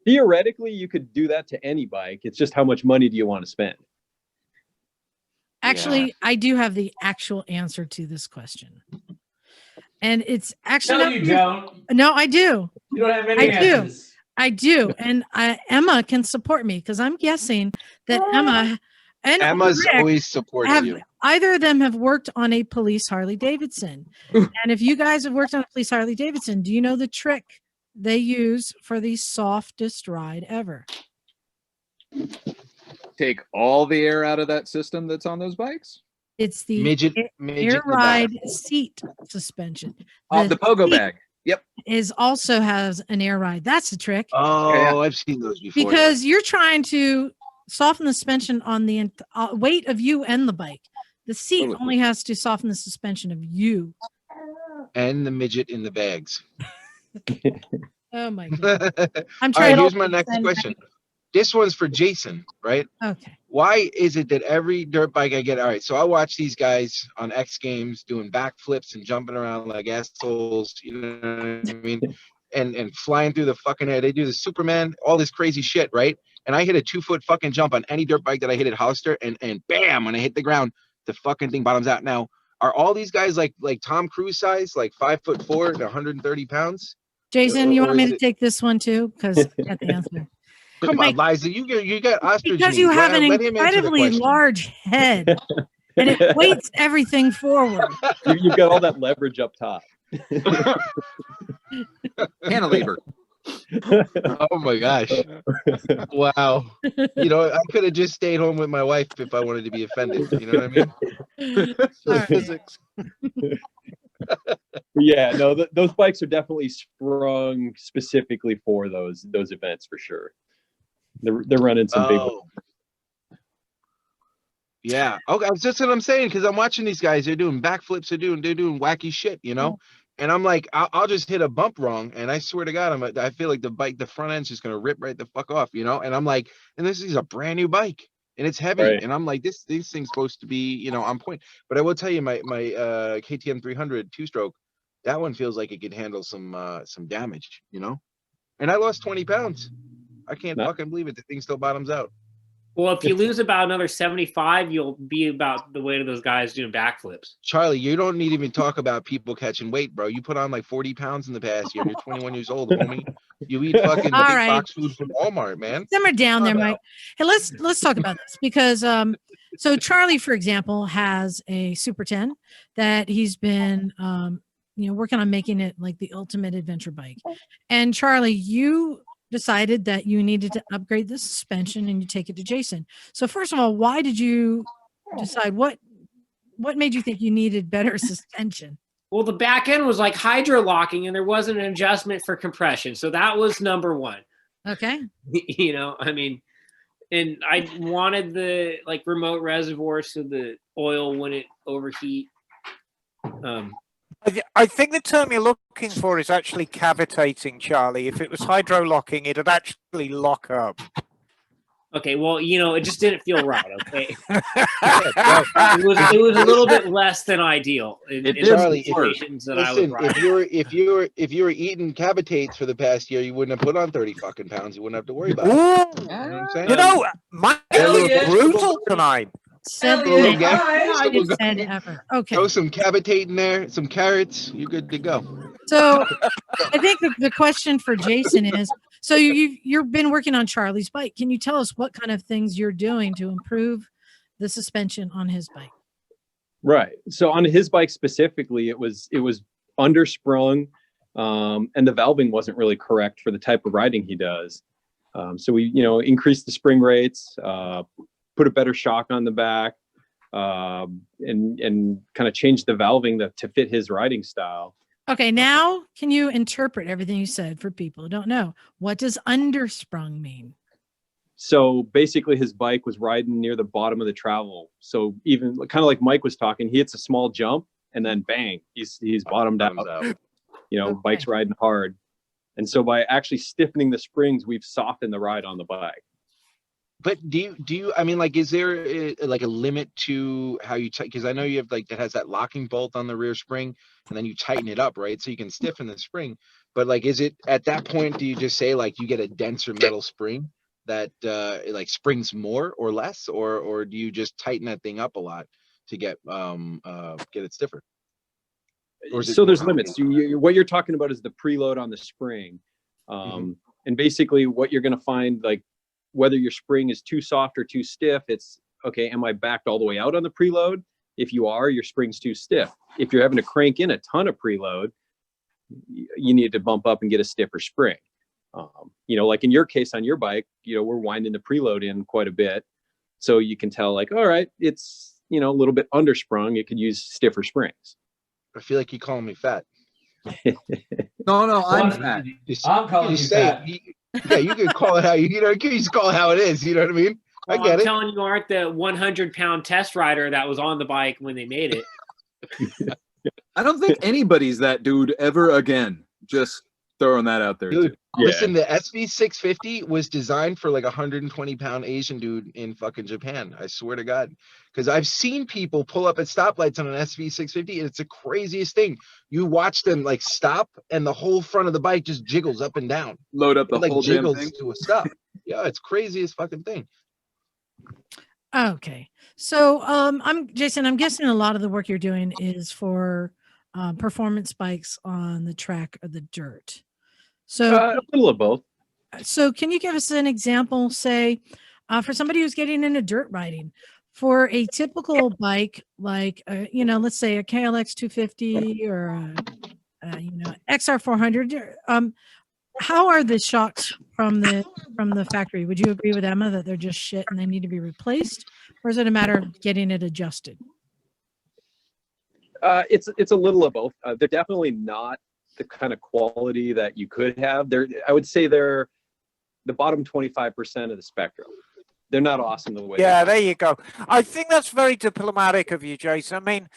Theoretically, you could do that to any bike. It's just how much money do you want to spend? Actually, I do have the actual answer to this question. And it's actually No, not you weird. don't. No, I do. You don't have any I do. answers. I do. And Emma can support me because I'm guessing that Emma and Emma's Rick always supports have you. either of them have worked on a police Harley Davidson. Ooh. And if you guys have worked on a police Harley Davidson, do you know the trick they use for the softest ride ever? Take all the air out of that system that's on those bikes. It's the Midget air in the back. ride seat suspension. The pogo seat bag. also has an air ride. That's the trick. Oh, Yeah. I've seen those before. Because you're trying to soften the suspension on the weight of you and the bike. The seat Totally. only has to soften the suspension of you. And the midget in the bags. Oh my god! All I'm right, trying. here's my next question. This one's for Jason, right? Okay. Why is it that every dirt bike I get, all right, so I watch these guys on X Games doing backflips and jumping around like assholes, you know what I mean? And flying through the fucking air. They do the Superman, all this crazy shit, right? And I hit a 2-foot fucking jump on any dirt bike that I hit at Hollister, and bam, when I hit the ground, the fucking thing bottoms out. Now, are all these guys like Tom Cruise size, like 5'4" to 130 pounds? Jason, you Or want me is to it- take this one too? Because I got the answer. Come Mike, on, Liza, you got ostrich Because you knees. have an Let him answer the incredibly question. large head, and it weights everything forward. You've got all that leverage up top. Cantilever. Oh my gosh. Wow. You know, I could have just stayed home with my wife if I wanted to be offended. You know what I mean? All right. Physics. Yeah, no, those bikes are definitely sprung specifically for those events for sure. They're running some big. Oh. Yeah. Okay. That's what I'm saying, because I'm watching these guys. They're doing backflips. They're doing wacky shit, you know. And I'm like, I'll just hit a bump wrong, and I swear to God, I feel like the front end's just gonna rip right the fuck off, you know. And I'm like, and this is a brand new bike, and it's heavy, Right. and I'm like, this thing's supposed to be, you know, on point. But I will tell you, my KTM 300 2-stroke, that one feels like it could handle some damage, you know. And I lost 20 pounds. I can't Nah. fucking believe it. The thing still bottoms out. Well, if you lose about another 75, you'll be about the weight of those guys doing backflips. Charlie, you don't need to even talk about people catching weight, bro. You put on like 40 pounds in the past year. You're 21 years old, homie. You eat fucking All big right. box food from Walmart, man. Simmer down there, Calm Mike. Hey, let's talk about this because so Charlie, for example, has a Super 10 that he's been working on making it like the ultimate adventure bike. And Charlie, you decided that you needed to upgrade the suspension and you take it to Jason. So first of all, why did you decide what made you think you needed better suspension? Well, the back end was like hydro locking, and there wasn't an adjustment for compression. So that was number one. Okay. You know, I mean, and I wanted the like remote reservoir so the oil wouldn't overheat. I think the term you're looking for is actually cavitating, Charlie. If it was hydro locking, it'd actually lock up. Okay, well, it just didn't feel right. Okay, Yeah, well, it was a little bit less than ideal in It the did Charlie, situations that I was listen, riding. if you were eating cavitates for the past year, you wouldn't have put on 30 fucking pounds. You wouldn't have to worry about it. Ooh, You know what I'm saying? you know, Mike Get a Hell little yeah. brutal tonight. Said Hell yeah. yeah. Hi. the said ever. Okay. Throw some cavitate in there, some carrots, you're good to go. So I think the question for Jason is, so you've been working on Charlie's bike. Can you tell us what kind of things you're doing to improve the suspension on his bike? Right. So on his bike specifically, it was undersprung, and the valving wasn't really correct for the type of riding he does. So we, increased the spring rates, put a better shock on the back, and kind of changed the valving to fit his riding style. Okay, now can you interpret everything you said for people who don't know? What does undersprung mean? So basically his bike was riding near the bottom of the travel. So even kind of like Mike was talking, he hits a small jump and then bang, he's bottomed out. Okay. Bike's riding hard. And so by actually stiffening the springs, we've softened the ride on the bike. But do you, I mean, like, is there a limit to how you tighten? Because I know you have that has that locking bolt on the rear spring, and then you tighten it up, right? So you can stiffen the spring. But like, is it at that point, do you just say like you get a denser metal spring that like springs more or less, or do you just tighten that thing up a lot to get it stiffer? So there's limits. What you're talking about is the preload on the spring. And basically what you're going to find, like, whether your spring is too soft or too stiff, it's okay, am I backed all the way out on the preload? If you are, your spring's too stiff. If you're having to crank in a ton of preload, you need to bump up and get a stiffer spring. Like in your case on your bike, we're winding the preload in quite a bit. So you can tell, like, all right, it's, a little bit undersprung. It could use stiffer springs. I feel like you're calling me fat. No, I'm fat. I'm calling you fat. Yeah, you can call it how you can just call it how it is. You know what I mean? I get I'm it. telling you, aren't the 100-pound test rider that was on the bike when they made it. I don't think anybody's that dude ever again. Just throwing that out there. Dude, too. listen, the SV650 was designed for like a 120-pound Asian dude in fucking Japan. I swear to God. Because I've seen people pull up at stoplights on an SV650, and it's the craziest thing. You watch them like stop, and the whole front of the bike just jiggles up and down. Load up the It whole damn jiggles thing. to a stop. Yeah, it's craziest fucking thing. Okay. So I'm Jason, I'm guessing a lot of the work you're doing is for performance bikes on the track or the dirt. So A little of both. So can you give us an example, say, for somebody who's getting into dirt riding, for a typical bike, like, let's say a KLX 250 or XR 400, how are the shocks from the factory? Would you agree with Emma that they're just shit and they need to be replaced? Or is it a matter of getting it adjusted? It's a little of both. They're definitely not the kind of quality that you could have. I would say they're the bottom 25% of the spectrum. They're not awesome the way. Yeah, there you go. I think that's very diplomatic of you, Jason. I mean,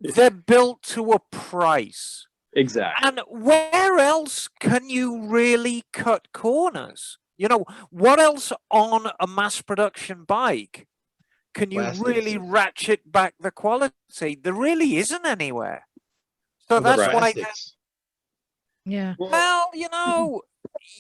they're built to a price. Exactly. And where else can you really cut corners? What else on a mass production bike can you really ratchet back the quality? There really isn't anywhere. So that's why. Yeah. Well,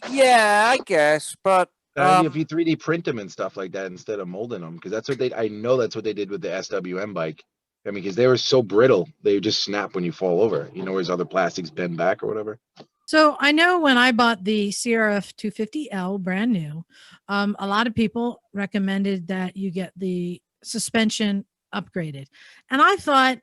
yeah, I guess, but If you 3D print them and stuff like that instead of molding them, because I know that's what they did with the SWM bike. I mean, because they were so brittle, they just snap when you fall over. Whereas other plastics bend back or whatever. So I know when I bought the CRF 250L brand new, a lot of people recommended that you get the suspension upgraded. And I thought,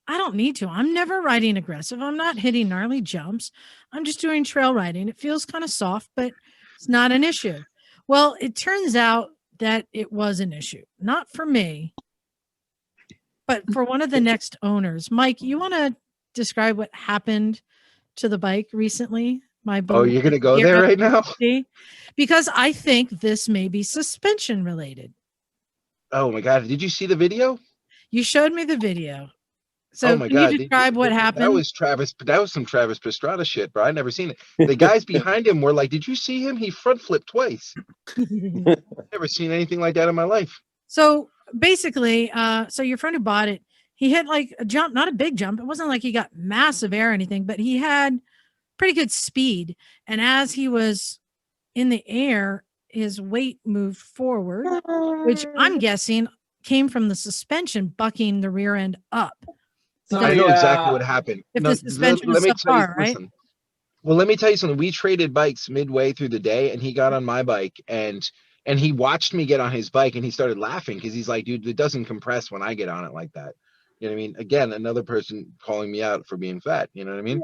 I don't need to. I'm never riding aggressive. I'm not hitting gnarly jumps. I'm just doing trail riding. It feels kind of soft, but it's not an issue. Well, it turns out that it was an issue. Not for me, but for one of the next owners. Mike, you want to describe what happened to the bike recently? Oh, you're going to go there right now? Because I think this may be suspension related. Oh my God. Did you see the video? You showed me the video. So Oh my can God! you describe what happened? That was Travis. That was some Travis Pastrana shit, bro. I never seen it. The guys behind him were like, "Did you see him? He front flipped twice." Never seen anything like that in my life. So basically, so your friend who bought it, he hit like a jump, not a big jump. It wasn't like he got massive air or anything, but he had pretty good speed. And as he was in the air, his weight moved forward, which I'm guessing came from the suspension bucking the rear end up. So I know exactly what happened. If the suspension was subpar, right? Listen. Well, let me tell you something. We traded bikes midway through the day, and he got on my bike, and he watched me get on his bike, and he started laughing because he's like, "Dude, it doesn't compress when I get on it like that." You know what I mean? Again, another person calling me out for being fat. You know what I mean?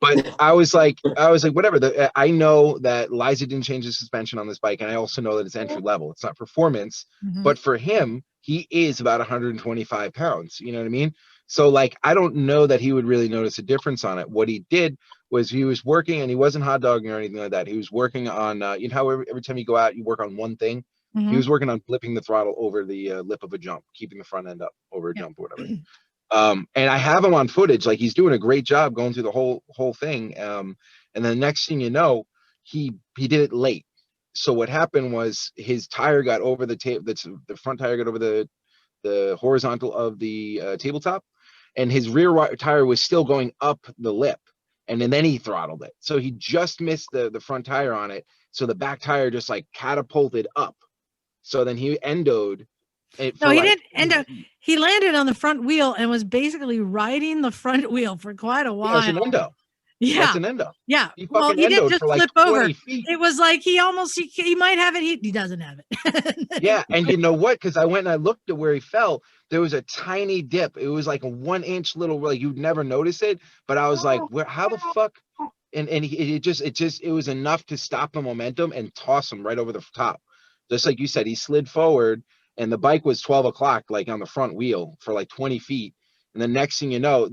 But I was like, whatever. I know that Liza didn't change the suspension on this bike, and I also know that it's entry level. It's not performance, but for him, he is about 125 pounds. You know what I mean? So like, I don't know that he would really notice a difference on it. What he did was he was working, and he wasn't hot dogging or anything like that. He was working on, you know how every time you go out, you work on one thing. He was working on flipping the throttle over the lip of a jump, keeping the front end up over a jump or whatever. And I have him on footage, like he's doing a great job going through the whole thing. And then the next thing you know, he did it late. So what happened was his tire got over the the front tire got over the horizontal of the tabletop, and his rear tire was still going up the lip. And then he throttled it. So he just missed the front tire on it. So the back tire just like catapulted up. So then he endoed. No, he didn't end up. He landed on the front wheel and was basically riding the front wheel for quite a while. Yeah, it's an endo. Yeah, that's an endo. Yeah. He Well, he didn't just like flip over. Feet. It was like he might have it. He doesn't have it. Yeah, and you know what? Because I went and I looked at where he fell. There was a tiny dip. It was like a 1 inch little. Like you'd never notice it. But I was like, where? How the fuck? And it was enough to stop the momentum and toss him right over the top. Just like you said, he slid forward, and the bike was 12 o'clock, like on the front wheel for like 20 feet. And the next thing you know,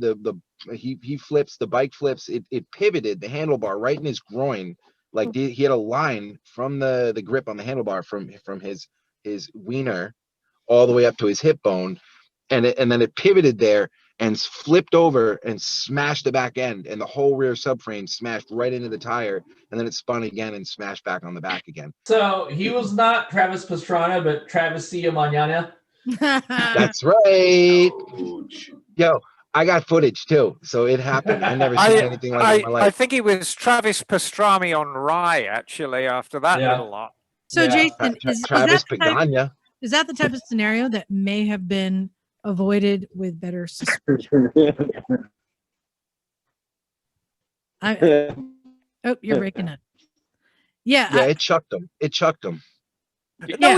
he flips, the bike flips, it pivoted the handlebar right in his groin. Like he had a line from the grip on the handlebar from his wiener all the way up to his hip bone. And then it pivoted there and flipped over and smashed the back end, and the whole rear subframe smashed right into the tire, and then it spun again and smashed back on the back again. So he was not Travis Pastrana, but Travis Cia Mañana. That's right. Yo, I got footage too, so it happened. I never seen anything like it in my life. I think it was Travis Pastrami on Rye, actually, after that little lot. So Jason, Travis Pagana. Is that the type of scenario that may have been avoided with better suspension? Oh, you're breaking up. Yeah. It chucked him. No,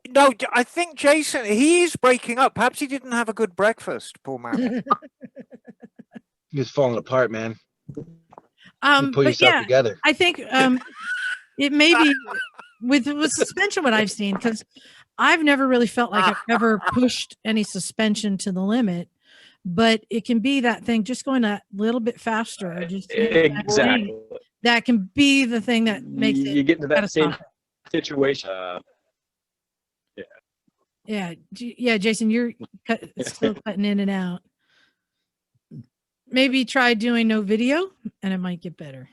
no, I think Jason, he's breaking up. Perhaps he didn't have a good breakfast, poor man. He was falling apart, man. Pull but yourself together. I think it may be with suspension what I've seen, because I've never really felt like I've ever pushed any suspension to the limit, but it can be that thing just going a little bit faster. Or just Exactly. That can be the thing that makes it. You get into that same situation. Yeah, Jason, you're still cutting in and out. Maybe try doing no video, and it might get better.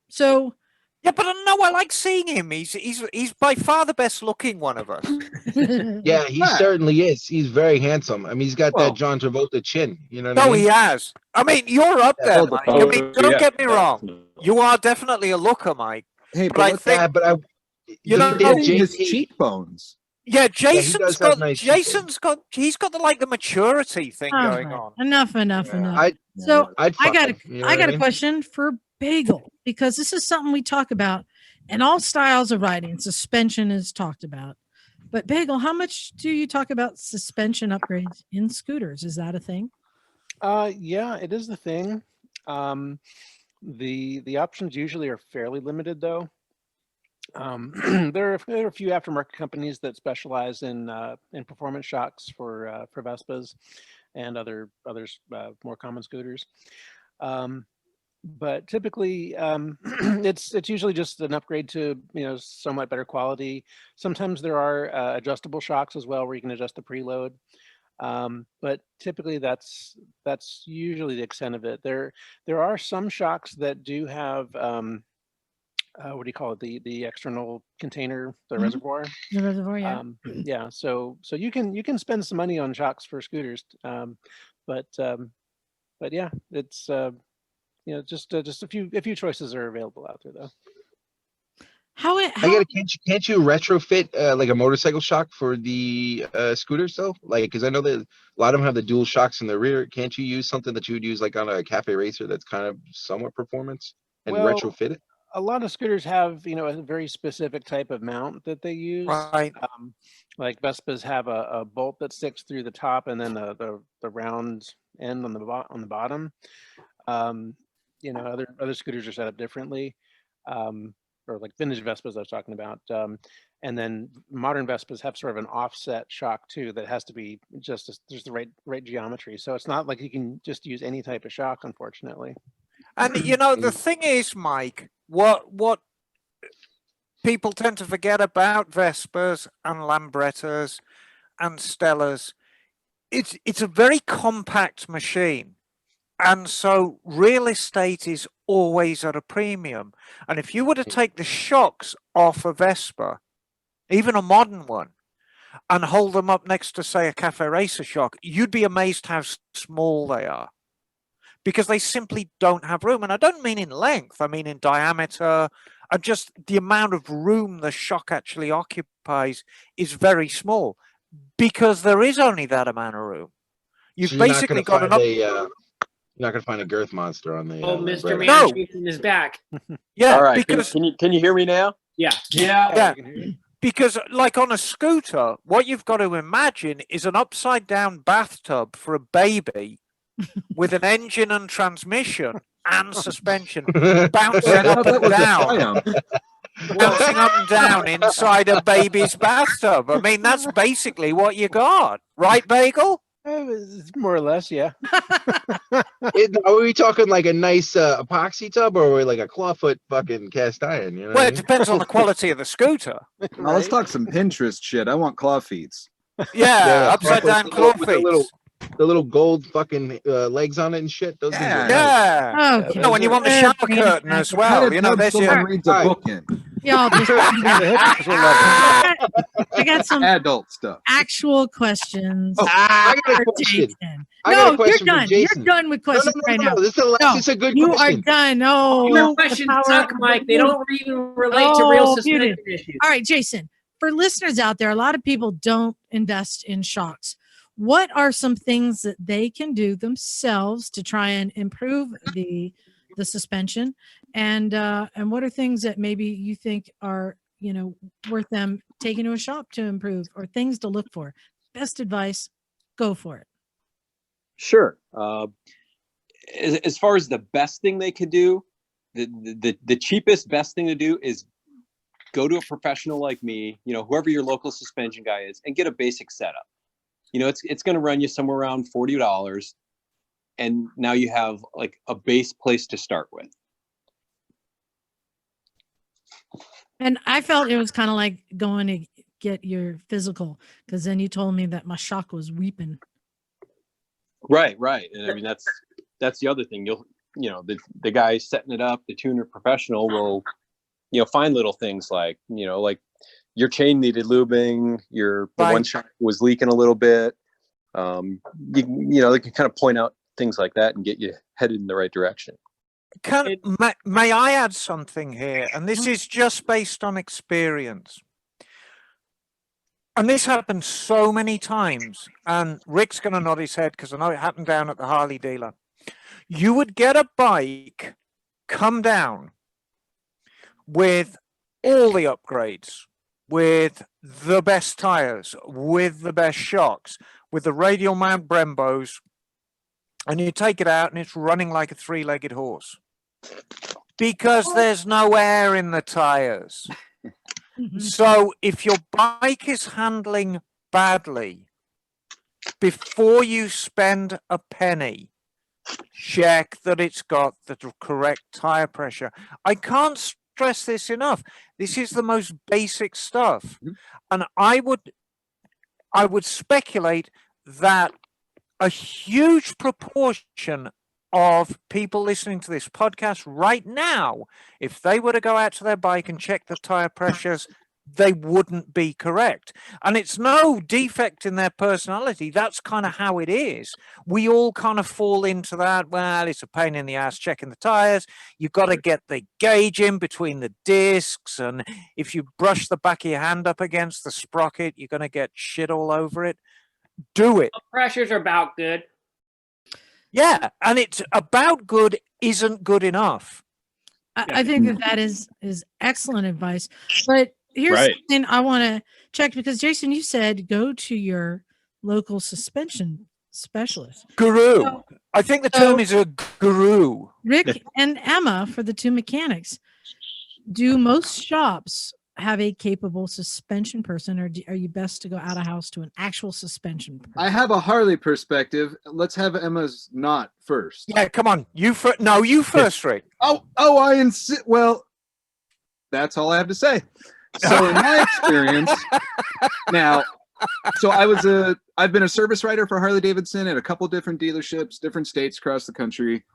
So. Yeah, but no, I like seeing him. He's by far the best looking one of us. Yeah, he certainly is. He's very handsome. I mean, he's got that John Travolta chin. You know what I mean? No, he has. I mean, you're up there, Mike. I mean, don't get me wrong. You are definitely a looker, Mike. Hey, but I think, you know, his cheekbones. Yeah, Jason's got the maturity thing going on. Enough. I got a question for Bagel, because this is something we talk about in all styles of riding. Suspension is talked about, but Bagel, how much do you talk about suspension upgrades in scooters? Is that a thing? Yeah, it is the thing. The options usually are fairly limited, though. There are a few aftermarket companies that specialize in performance shocks for Vespas and others more common scooters. But typically, it's usually just an upgrade to somewhat better quality. Sometimes there are adjustable shocks as well, where you can adjust the preload. But typically that's usually the extent of it. There are some shocks that do have what do you call it? The external container, the Mhm. reservoir. The reservoir, yeah. Yeah. So you can spend some money on shocks for scooters, but yeah, it's just a few choices are available out there though. I gotta, can't you retrofit like a motorcycle shock for the scooters though? Like, because I know that a lot of them have the dual shocks in the rear. Can't you use something that you would use like on a cafe racer that's kind of somewhat performance and Well, retrofit it? a lot of scooters have, a very specific type of mount that they use. Right. Like Vespas have a bolt that sticks through the top and then the round end on the bottom. Other scooters are set up differently, or like vintage Vespas I was talking about. And then modern Vespas have sort of an offset shock too that has to be just there's the right geometry. So it's not like you can just use any type of shock, unfortunately. And the thing is, Mike, what people tend to forget about Vespas and Lambrettas and Stellas, it's a very compact machine. And so real estate is always at a premium. And if you were to take the shocks off a Vespa, even a modern one, and hold them up next to, say, a cafe racer shock, you'd be amazed how small they are, because they simply don't have room. And I don't mean in length, I mean in diameter, and just the amount of room the shock actually occupies is very small, because there is only that amount of room. You've basically got an you're not gonna find a girth monster on the. Mr. Lambrettas. Jason is back. Yeah. All right. Because Can you hear me now? Yeah. Yeah. because like on a scooter, what you've got to imagine is an upside down bathtub for a baby with an engine and transmission and suspension bouncing up and down. Bouncing up and down inside a baby's bathtub. I mean, that's basically what you got, right, Bagel? More or less, yeah. Are we talking like a nice epoxy tub, or are we like a clawfoot fucking cast iron? You know Well, it depends on the quality of the scooter. Now let's talk some Pinterest shit. I want claw feet. Yeah, upside down claw feet. The little gold fucking legs on it and shit. Those things are nice. Yeah. Okay. No, and you want the shower curtain as well. There's your reads a book in. Y'all just, I I got some Adult stuff. actual questions. I got a for question. Jason. I got a No, question you're for done. Jason. You're done with questions right now. This is a good You question. are done. Oh, Your the questions power suck, of Mike. They you. don't even relate to real suspension muted. issues. All right, Jason, for listeners out there, a lot of people don't invest in shocks. What are some things that they can do themselves to try and improve the suspension? And what are things that maybe you think are, worth them taking to a shop to improve, or things to look for? Best advice, go for it. Sure. As far as the best thing they could do, the cheapest best thing to do is go to a professional like me, whoever your local suspension guy is, and get a basic setup. It's going to run you somewhere around $40, and now you have like a base place to start with. And I felt it was kind of like going to get your physical, because then you told me that my shock was weeping. Right. And I mean, that's the other thing. The guy setting it up, the tuner professional will, find little things like your chain needed lubing, the one shock was leaking a little bit. They can kind of point out things like that and get you headed in the right direction. May I add something here? And this is just based on experience. And this happened so many times. And Rick's going to nod his head because I know it happened down at the Harley dealer. You would get a bike, come down with all the upgrades, with the best tires, with the best shocks, with the radial mount Brembos, and you take it out and it's running like a three-legged horse because there's no air in the tires. So if your bike is handling badly, before you spend a penny, check that it's got the correct tire pressure. I can't stress this enough. This is the most basic stuff. And I would speculate that a huge proportion of people listening to this podcast right now, if they were to go out to their bike and check the tire pressures, they wouldn't be correct. And it's no defect in their personality. That's kind of how it is. We all kind of fall into that. Well, it's a pain in the ass checking the tires. You've got to get the gauge in between the discs. And if you brush the back of your hand up against the sprocket, you're going to get shit all over it. Do it. The pressures are about good. Yeah. And it's about good isn't good enough. I think that is excellent advice. But here's something I want to check, because Jason, you said go to your local suspension specialist. Guru. So- I think the term is a guru. Rick and Emma, for the two mechanics, do most shops have a capable suspension person, or are you best to go out of house to an actual suspension person? I have a Harley perspective. Let's have Emma's not first. Yeah, come on. You first. No, you first, Rick. I insist. Well, that's all I have to say. So in my experience, now, so I've been a service writer for Harley Davidson at a couple different dealerships, different states across the country.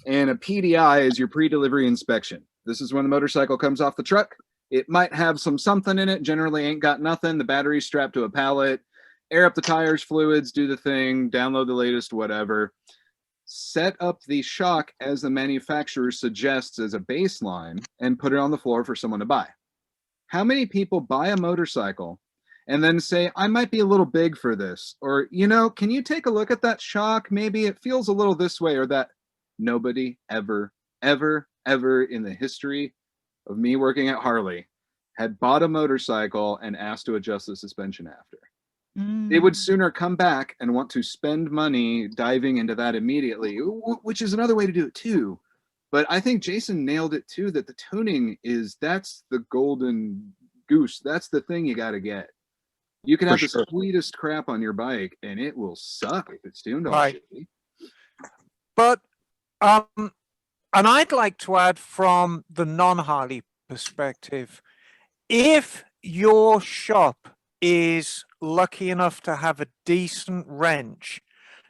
And a PDI is your pre-delivery inspection. This is when the motorcycle comes off the truck. It might have something in it. Generally ain't got nothing. The battery's strapped to a pallet. Air up the tires, fluids, do the thing, download the latest, whatever. Set up the shock as the manufacturer suggests as a baseline and put it on the floor for someone to buy. How many people buy a motorcycle and then say, I might be a little big for this? Or, can you take a look at that shock? Maybe it feels a little this way or that. Nobody ever, ever, ever in the history of me working at Harley had bought a motorcycle and asked to adjust the suspension after. They would sooner come back and want to spend money diving into that immediately, which is another way to do it too. But I think Jason nailed it too, that the tuning that's the golden goose. That's the thing you got to get. You can have the sweetest crap on your bike and it will suck if it's tuned all shitty. But, and I'd like to add from the non-Harley perspective, if your shop is lucky enough to have a decent wrench,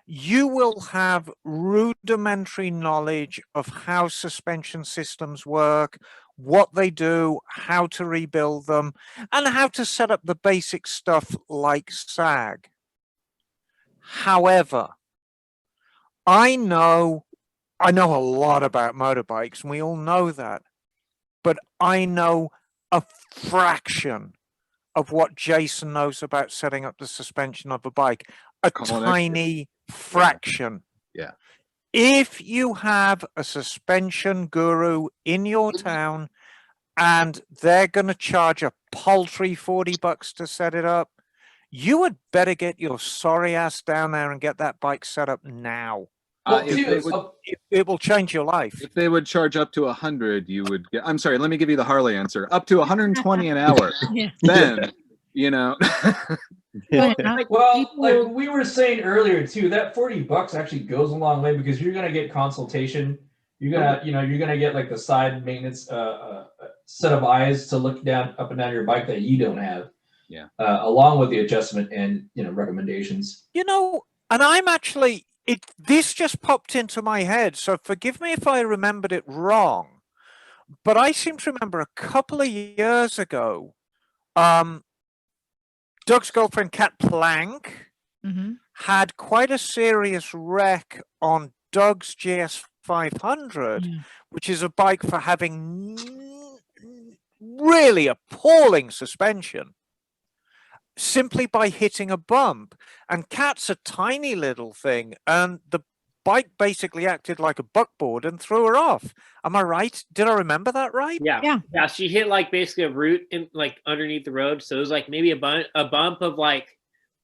you will have rudimentary knowledge of how suspension systems work, what they do, how to rebuild them, and how to set up the basic stuff like sag. However, I know a lot about motorbikes, and we all know that, but I know a fraction of what Jason knows about setting up the suspension of a bike. A tiny fraction. Yeah. If you have a suspension guru in your town and they're going to charge a paltry $40 to set it up, you would better get your sorry ass down there and get that bike set up now. It will change your life. If they would charge up to 100, you would get, I'm sorry, let me give you the Harley answer. Up to 120 an hour. Then, like we were saying earlier too, that $40 actually goes a long way, because you're gonna get consultation. You're gonna get like the side maintenance set of eyes to look up and down your bike that you don't have. Yeah. Along with the adjustment and recommendations. And I'm actually this just popped into my head, so forgive me if I remembered it wrong, but I seem to remember a couple of years ago, Doug's girlfriend, Kat Plank, had quite a serious wreck on Doug's GS 500, which is a bike for having really appalling suspension, simply by hitting a bump. And Kat's a tiny little thing, and the bike basically acted like a buckboard and threw her off. Am I right? Did I remember that right? Yeah. She hit like basically a root in like underneath the road, so it was like maybe a bump of like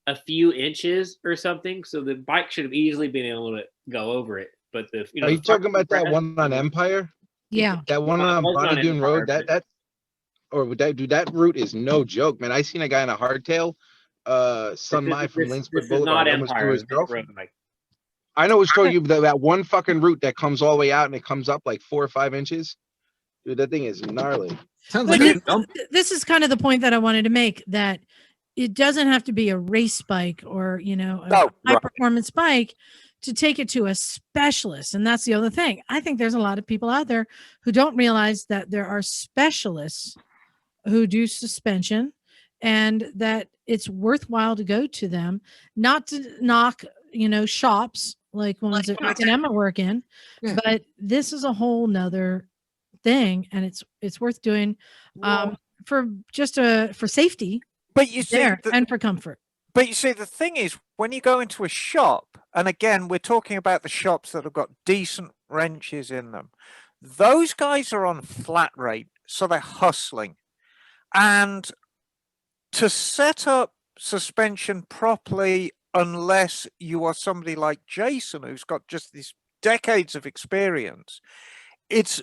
a few inches or something. So the bike should have easily been able to go over it. But are you talking about that one on Empire? Yeah, that one on Bonnie Doon Road. That route is no joke, man. I seen a guy in a hardtail, Sun Mai from Linksburg Boulevard, almost threw his girlfriend. I know it's told you that one fucking route that comes all the way out and it comes up like 4 or 5 inches. Dude, that thing is gnarly. Sounds like this is kind of the point that I wanted to make, that it doesn't have to be a race bike or, you know, a No, high right. performance bike to take it to a specialist. And that's the other thing. I think there's a lot of people out there who don't realize that there are specialists who do suspension and that it's worthwhile to go to them, not to knock, you know, shops like ones that Rick and Emma work in, Yeah. but this is a whole nother thing, and it's worth doing for just for safety But you see, there and for comfort. But you see, the thing is, when you go into a shop, and again, we're talking about the shops that have got decent wrenches in them, those guys are on flat rate, so they're hustling. And to set up suspension properly, unless you are somebody like Jason, who's got just these decades of experience, it's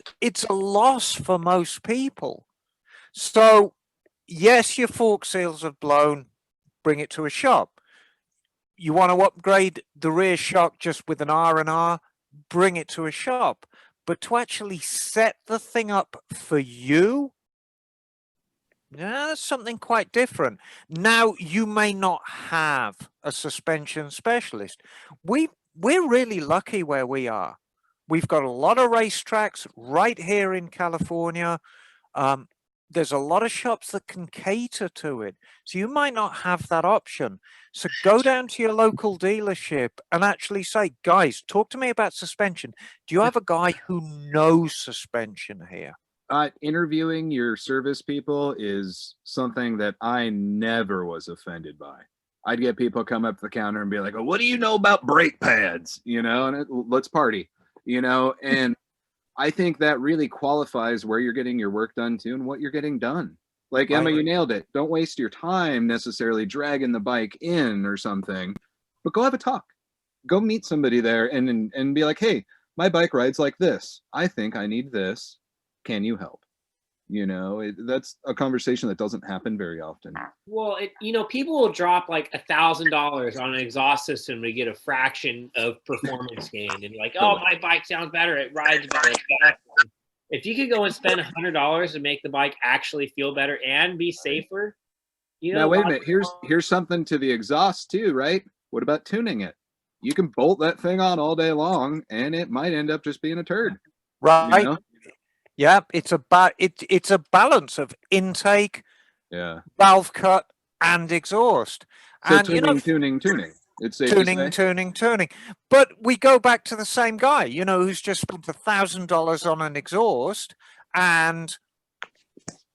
a loss for most people. So yes, your fork seals have blown, bring it to a shop. You want to upgrade the rear shock just with an R&R, bring it to a shop. But to actually set the thing up for you, yeah, that's something quite different. Now, you may not have a suspension specialist. We're really lucky where we are. We've got a lot of racetracks right here in California. There's a lot of shops that can cater to it. So you might not have that option. So go down to your local dealership and actually say, guys, talk to me about suspension. Do you have a guy who knows suspension here? Interviewing your service people is something that I never was offended by. I'd get people come up to the counter and be like, oh, what do you know about brake pads? You know, and let's party, you know, and I think that really qualifies where you're getting your work done to and what you're getting done. Like Emma, you nailed it. Don't waste your time necessarily dragging the bike in or something, but go have a talk. Go meet somebody there and be like, hey, my bike rides like this. I think I need this. Can you help? You know, that's a conversation that doesn't happen very often. Well, you know, people will drop like $1,000 on an exhaust system to get a fraction of performance gain, and like, oh, my bike sounds better, it rides better. If you could go and spend $100 to make the bike actually feel better and be safer, you know. Now wait a minute. Here's something to the exhaust too, right? What about tuning it? You can bolt that thing on all day long, and it might end up just being a turd. Right. You know? Yeah, it's a balance of intake, yeah, valve cut, and exhaust. So and tuning. It's safe tuning. But we go back to the same guy, you know, who's just spent $1,000 on an exhaust, and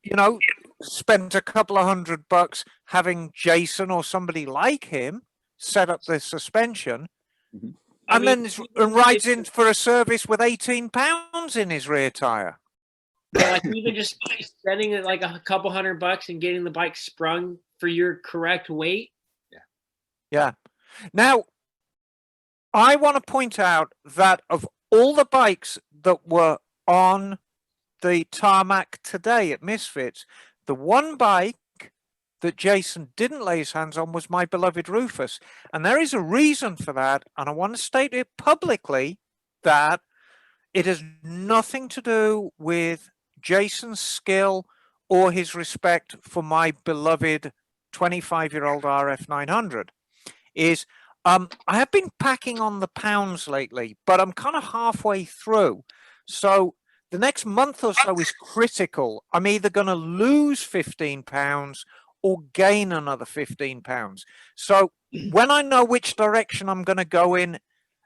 you know, spent a couple of $100 having Jason or somebody like him set up the suspension. Mm-hmm. And rides in for a service with 18 pounds in his rear tire. Yeah, like even just spending like a couple $100 and getting the bike sprung for your correct weight. Yeah. Now, I want to point out that of all the bikes that were on the tarmac today at Misfits, the one bike that Jason didn't lay his hands on was my beloved Rufus. And there is a reason for that. And I want to state it publicly that it has nothing to do with Jason's skill or his respect for my beloved 25-year-old RF 900. I have been packing on the pounds lately, but I'm kind of halfway through. So the next month or so is critical. I'm either going to lose 15 pounds or gain another 15 pounds. So when I know which direction I'm going to go in,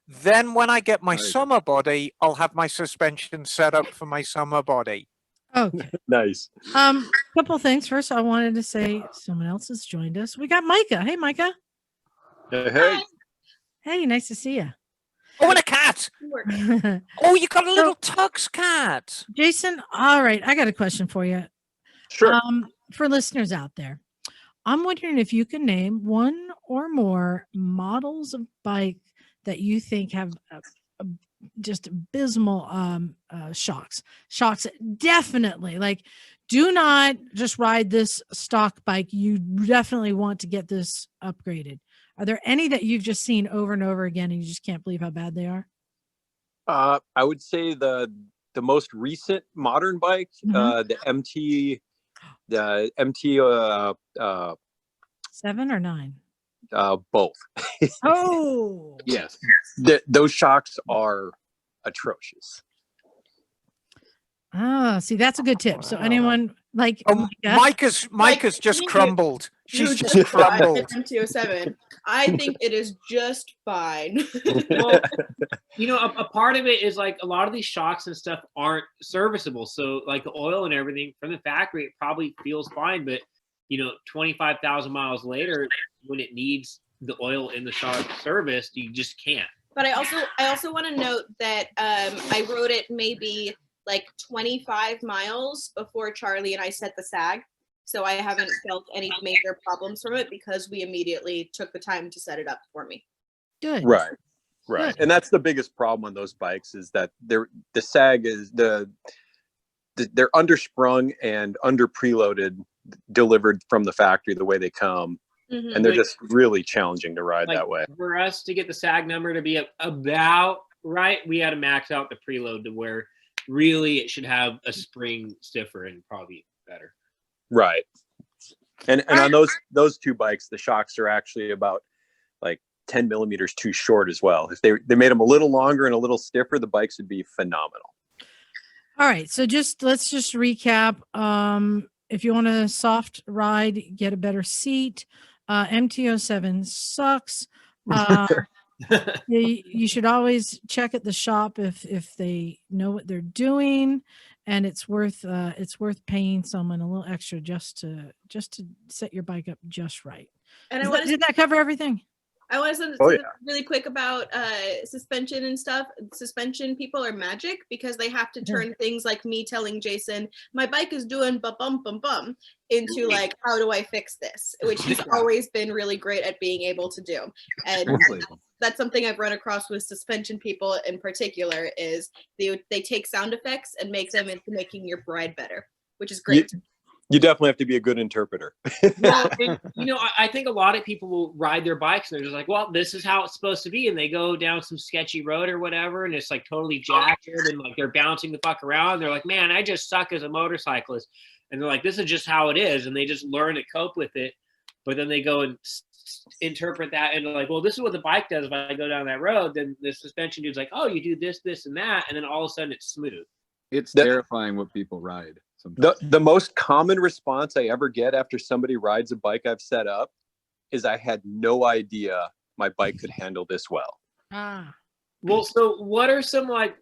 then when I get my summer body, I'll have my suspension set up for my summer body. Okay. Nice. Couple things. First, I wanted to say someone else has joined us. We got Micah. Hey, Micah. Hey. Hey, nice to see you. Oh, and a cat. Oh, you got a little Tux cat. Jason, all right. I got a question for you. Sure. For listeners out there, I'm wondering if you can name one or more models of bike that you think have just abysmal shocks. Shocks, definitely. Like, do not just ride this stock bike. You definitely want to get this upgraded. Are there any that you've just seen over and over again and you just can't believe how bad they are? I would say the most recent modern bike, the MT 7 or 9? Both. Oh, Yes. Those shocks are atrocious. see, that's a good tip. So Wow. anyone like Oh, Micah? Micah's just you- crumbled. You She's just just bought an crumbled. MT-07. I think it is just fine. Well, you know, a part of it is like a lot of these shocks and stuff aren't serviceable. So like the oil and everything from the factory, it probably feels fine. But, you know, 25,000 miles later, when it needs the oil in the shock serviced, you just can't. But I also want to note that I rode it maybe like 25 miles before Charley and I set the sag. So I haven't felt any major problems from it because we immediately took the time to set it up for me. Good. Right. Good. And that's the biggest problem on those bikes is that the sag is they're undersprung and under preloaded delivered from the factory the way they come. Mhm. And they're just really challenging to ride that way. For us to get the sag number to be about right, we had to max out the preload to where really it should have a spring stiffer and probably better. Right. And on those two bikes, the shocks are actually about like 10 millimeters too short as well. If they made them a little longer and a little stiffer, the bikes would be phenomenal. All right. So let's just recap. If you want a soft ride, get a better seat. MT-07 sucks. You should always check at the shop if they know what they're doing, and it's worth paying someone a little extra just to set your bike up just right. And Did that cover everything? I want to Oh, say yeah. really quick about suspension and stuff. Suspension people are magic because they have to turn things like me telling Jason, my bike is doing bum bum bum into like, how do I fix this? Which he's always been really great at being able to do. And that's something I've run across with suspension people in particular is they take sound effects and make them into making your ride better, which is great. You definitely have to be a good interpreter. Well, and, you know, I think a lot of people will ride their bikes and they're just like, well, this is how it's supposed to be. And they go down some sketchy road or whatever, and it's like totally jacked and like they're bouncing the fuck around. They're like, man, I just suck as a motorcyclist. And they're like, this is just how it is. And they just learn to cope with it. But then they go and interpret that and they're like, well, this is what the bike does. If I go down that road, then the suspension dude's like, oh, you do this, this, and that. And then all of a sudden it's smooth. It's terrifying what people ride. The most common response I ever get after somebody rides a bike I've set up is I had no idea my bike could handle this well. Well, so what are some like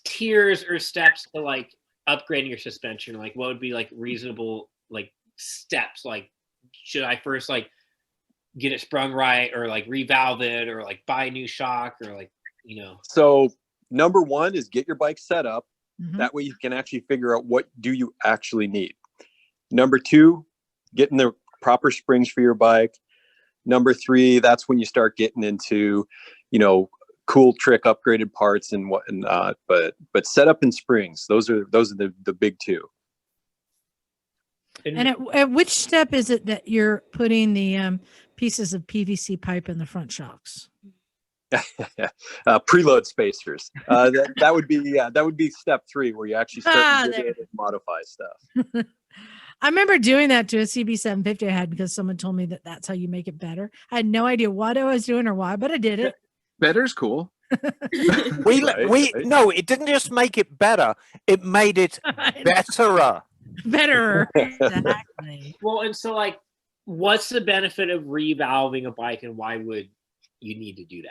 tiers or steps to like upgrading your suspension? Like what would be like reasonable like steps? Like should I first like get it sprung right or like revalve it or like buy a new shock or like, you know? So number one is get your bike set up. Mhm. That way you can actually figure out what do you actually need. Number two, getting the proper springs for your bike. Number three, that's when you start getting into, you know, cool trick upgraded parts and whatnot. But setup and springs, those are the big two. And at which step is it that you're putting the pieces of PVC pipe in the front shocks? Preload spacers. That would be step 3 where you actually start to modify stuff. I remember doing that to a CB750 I had because someone told me that that's how you make it better. I had no idea what I was doing or why, but I did it. Better's cool. No, it didn't just make it better; it made it betterer. Better. Exactly. Well, and so like, what's the benefit of revalving a bike, and why would you need to do that?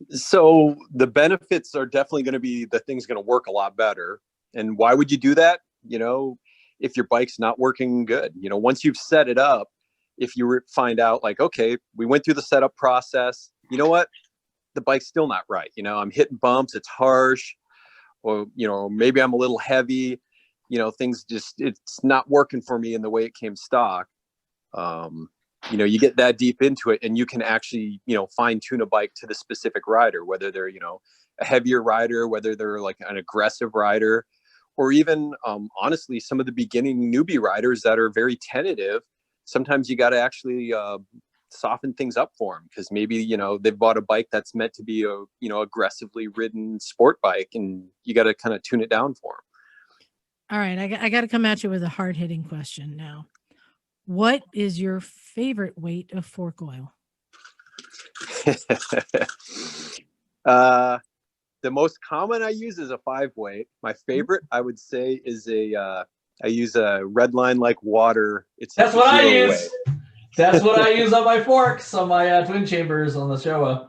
So the benefits are definitely going to be the thing's going to work a lot better. And why would you do that? You know, if your bike's not working good, you know, once you've set it up, if you find out like, okay, we went through the setup process, you know what, the bike's still not right. You know, I'm hitting bumps, it's harsh, or, you know, maybe I'm a little heavy, you know, things just, it's not working for me in the way it came stock. You know, you get that deep into it and you can actually, you know, fine tune a bike to the specific rider, whether they're, you know, a heavier rider, whether they're like an aggressive rider, or even honestly, some of the beginning newbie riders that are very tentative. Sometimes you got to actually soften things up for them because maybe, you know, they've bought a bike that's meant to be a, you know, aggressively ridden sport bike, and you got to kind of tune it down for them. All right. I got to come at you with a hard hitting question now. What is your favorite weight of fork oil? The most common I use is a 5-weight. My favorite, I would say, is I use a red line like water. That's what I use. That's what I use on my forks, on my twin chambers on the Showa.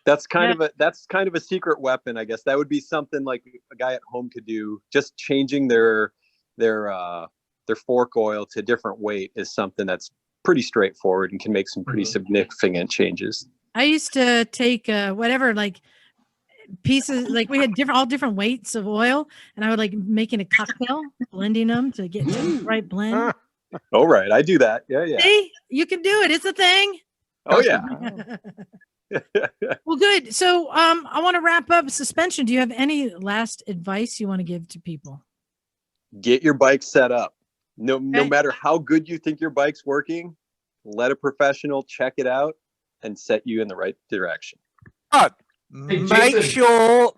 That's kind of a secret weapon, I guess. That would be something like a guy at home could do. Just changing their fork oil to different weight is something that's pretty straightforward and can make some pretty significant changes. I used to take whatever, like pieces, like we had all different weights of oil, and I would like making a cocktail, blending them to get the right blend. Oh, right. I do that. Yeah. See, you can do it. It's a thing. Oh, yeah. Well, good. So I want to wrap up suspension. Do you have any last advice you want to give to people? Get your bike set up. No matter how good you think your bike's working, let a professional check it out and set you in the right direction. But make sure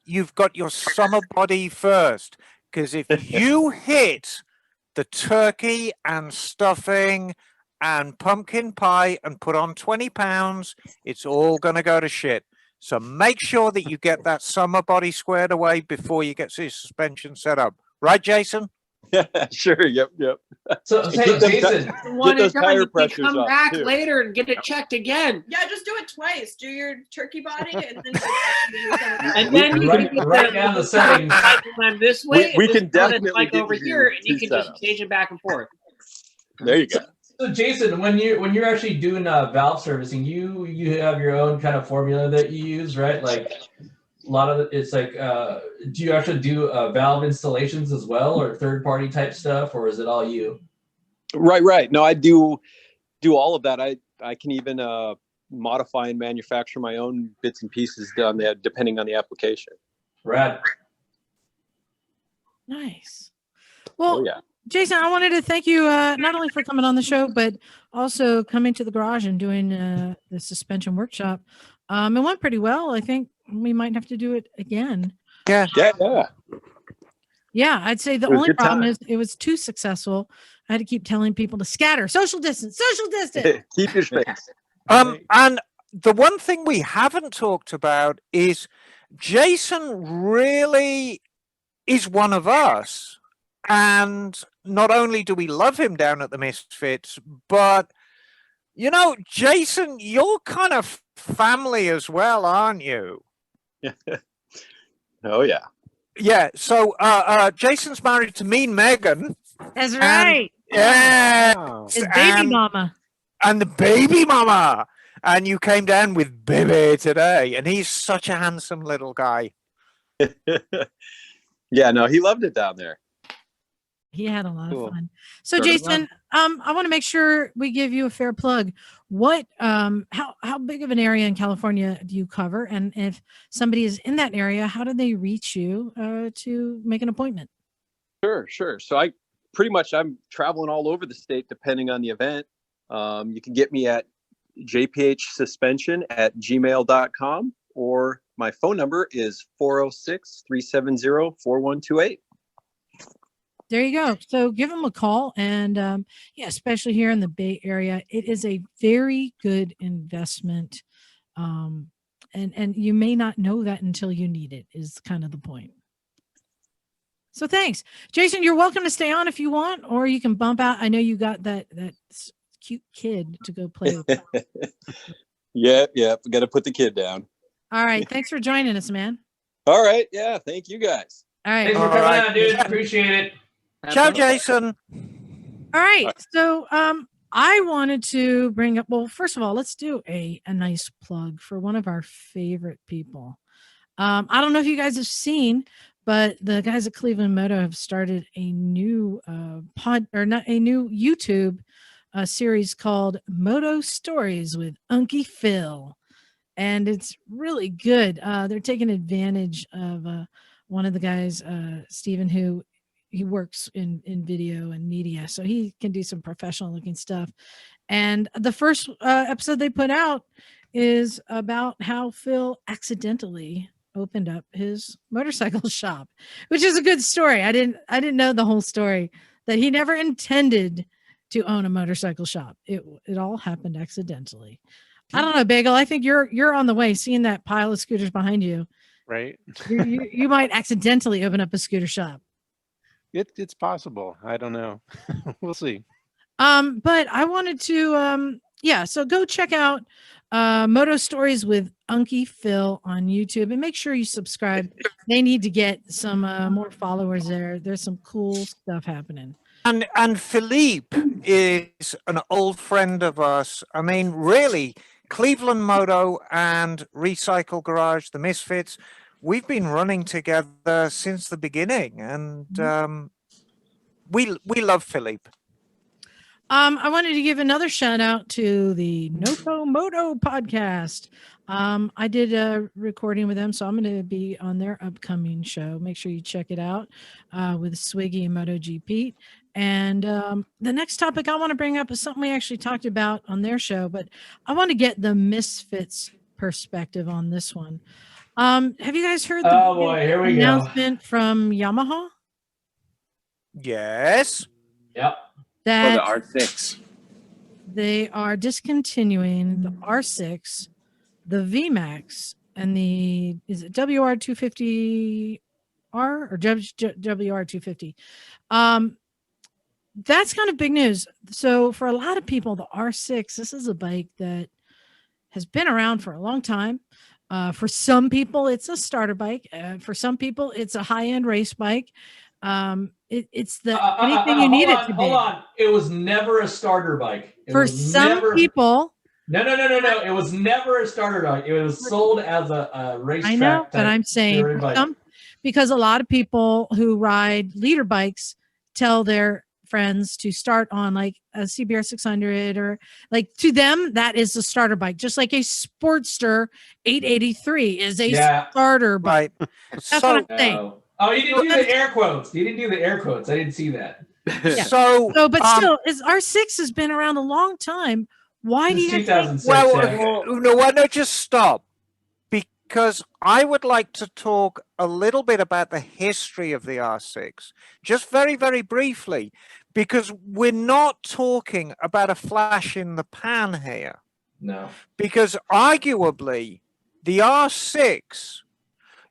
you've got your summer body first, because if you hit the turkey and stuffing and pumpkin pie and put on 20 pounds, it's all going to go to shit. So make sure that you get that summer body squared away before you get your suspension set up. Right, Jason? Sure. Yep. So, hey, Jason, get those tire pressures come off, back too. later and get it checked again. Yeah, just do it twice. Do your turkey body and then And then you can write down the settings. Plan this way. We and can this one is definitely like give over you here, and you two can just setups. change it back and forth. There you go. So Jason, when you're actually doing valve servicing, you have your own kind of formula that you use, right? Like a lot of it's like, do you actually do valve installations as well, or third party type stuff, or is it all you? Right. No, I do all of that. I can even modify and manufacture my own bits and pieces down there, depending on the application. Rad. Nice. Well, Oh, yeah. Jason, I wanted to thank you not only for coming on the show, but also coming to the garage and doing the suspension workshop. It went pretty well. I think we might have to do it again. Yeah. Yeah, I'd say the It was only good problem time. is it was too successful. I had to keep telling people to scatter, social distance. Keep your space. And the one thing we haven't talked about is Jason really is one of us. And not only do we love him down at the Misfits, but, you know, Jason, you're kind of family as well, aren't you? Oh, yeah. Yeah. So Jason's married to me, Megan. That's right. Yeah. His baby mama. And the baby mama. And you came down with baby today. And he's such a handsome little guy. Yeah, no, he loved it down there. He had a lot Cool. of fun. So Started Jason, I want to make sure we give you a fair plug. What how big of an area in California do you cover? And if somebody is in that area, how do they reach you to make an appointment? Sure. So I'm traveling all over the state depending on the event. You can get me at jphsuspension@gmail.com, or my phone number is 406-370-4128. There you go. So give them a call. And yeah, especially here in the Bay Area, it is a very good investment. And you may not know that until you need it, is kind of the point. So thanks. Jason, you're welcome to stay on if you want, or you can bump out. I know you got that cute kid to go play with. Yep. We got to put the kid down. All right. Thanks for joining us, man. All right. Yeah. Thank you guys. All right. Thanks for coming out, dude. Appreciate it. Ciao, Jason. All right. So I wanted to bring up, well, first of all, let's do a nice plug for one of our favorite people. I don't know if you guys have seen, but the guys at Cleveland Moto have started a new YouTube series called Moto Stories with Unky Phil. And it's really good. They're taking advantage of one of the guys, Steven, who he works in video and media, so he can do some professional looking stuff. And the first episode they put out is about how Phil accidentally opened up his motorcycle shop, which is a good story. I didn't know the whole story, that he never intended to own a motorcycle shop. It all happened accidentally. I don't know, Bagel. I think you're on the way. Seeing that pile of scooters behind you, Right? you might accidentally open up a scooter shop. It's possible. I don't know. We'll see. But I wanted to so go check out Moto Stories with Unky Phil on YouTube and make sure you subscribe. They need to get some more followers there. There's some cool stuff happening. And Philippe is an old friend of us. I mean, really, Cleveland Moto and Recycle Garage, the Misfits, we've been running together since the beginning, and we love Philippe. I wanted to give another shout out to the Noto Moto podcast. I did a recording with them, so I'm going to be on their upcoming show. Make sure you check it out with Swiggy and MotoGP. And the next topic I want to bring up is something we actually talked about on their show, but I want to get the Misfits perspective on this one. Have you guys heard the here we announcement from Yamaha? Yes. Yep. That For the R6. they are discontinuing the R6, the VMax, and is it WR250R or WR250? That's kind of big news. So for a lot of people, the R6, this is a bike that has been around for a long time. For some people, it's a starter bike. For some people, it's a high-end race bike. It's the anything you need it to be. Hold on. It was never a starter bike. For some people. No. It was never a starter bike. It was sold as a racetrack. I know, but I'm saying because a lot of people who ride leader bikes tell their friends to start on like a CBR 600 or like to them that is a starter bike, just like a Sportster 883 is a starter bike. Right. That's what I'm saying. Oh, you didn't do the air quotes. You didn't do the air quotes. I didn't see that. Yeah. So, but still, R6 has been around a long time. Why do you have to 2006? why not just stop? Because I would like to talk a little bit about the history of the R6, just very, very briefly, because we're not talking about a flash in the pan here. No. Because arguably, the R6,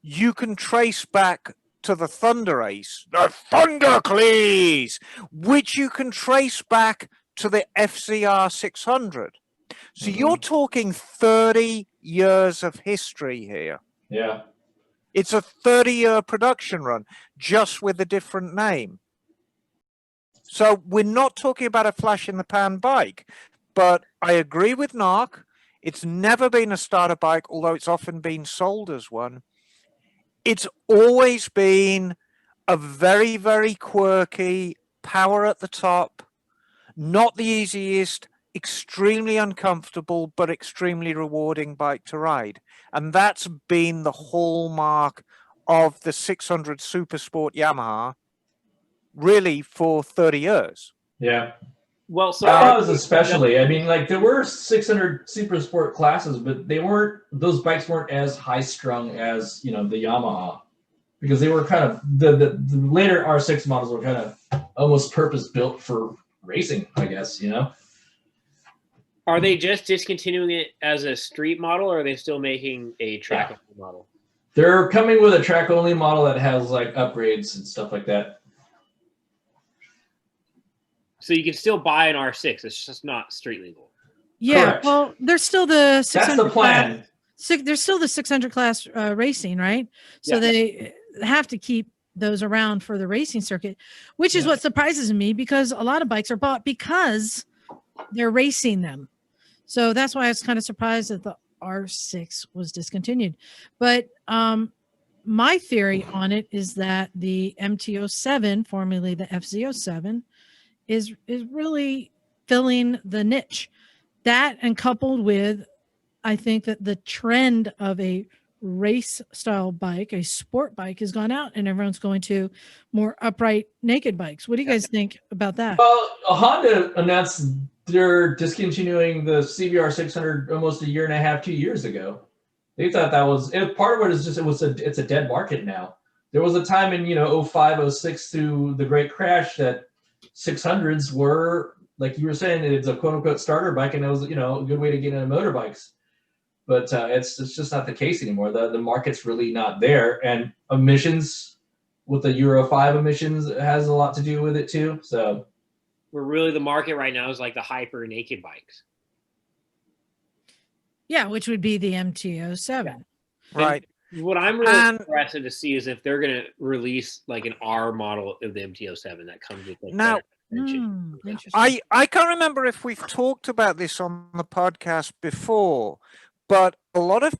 you can trace back to the Thunder Ace, the Thundercleese, which you can trace back to the FCR 600. So you're talking 30 years of history here. Yeah. It's a 30-year production run, just with a different name. So we're not talking about a flash-in-the-pan bike, but I agree with Narc. It's never been a starter bike, although it's often been sold as one. It's always been a very, very quirky, power at the top, not the easiest, extremely uncomfortable, but extremely rewarding bike to ride. And that's been the hallmark of the 600 Supersport Yamaha, really, for 30 years. Yeah. Well, so Yamaha's especially. I mean, like there were 600 Supersport classes, but those bikes weren't as high strung as, the Yamaha, because they were kind of the later R6 models were kind of almost purpose built for racing, I guess, Are they just discontinuing it as a street model, or are they still making a track model? They're coming with a track only model that has like upgrades and stuff like that. So you can still buy an R6. It's just not street legal. Yeah, Correct. well, there's still the 600 That's the plan. There's still the 600 class racing, right? So they have to keep those around for the racing circuit, which is what surprises me, because a lot of bikes are bought because they're racing them. So that's why I was kind of surprised that the R6 was discontinued. But my theory on it is that the MT-07, formerly the FZ-07, is really filling the niche. That, and coupled with, I think that the trend of a race style bike, a sport bike, has gone out, and everyone's going to more upright naked bikes. What do you guys think about that? Well, Honda announced they're discontinuing the CBR 600 almost a year and a half, 2 years ago. They thought that was part of it. Is just it's a dead market now. There was a time in 05, 06 through the Great Crash that 600s were like you were saying, it's a quote unquote starter bike, and it was, you know, a good way to get into motorbikes. But it's just not the case anymore. The market's really not there, and emissions with the Euro 5 emissions has a lot to do with it too. So We're really, the market right now is like the hyper naked bikes. Yeah, which would be the MT-07. Right. And what I'm really And- interested to see is if they're going to release like an R model of the MT-07 that comes with like Now- better suspension. Interesting. I can't remember if we've talked about this on the podcast before, but a lot of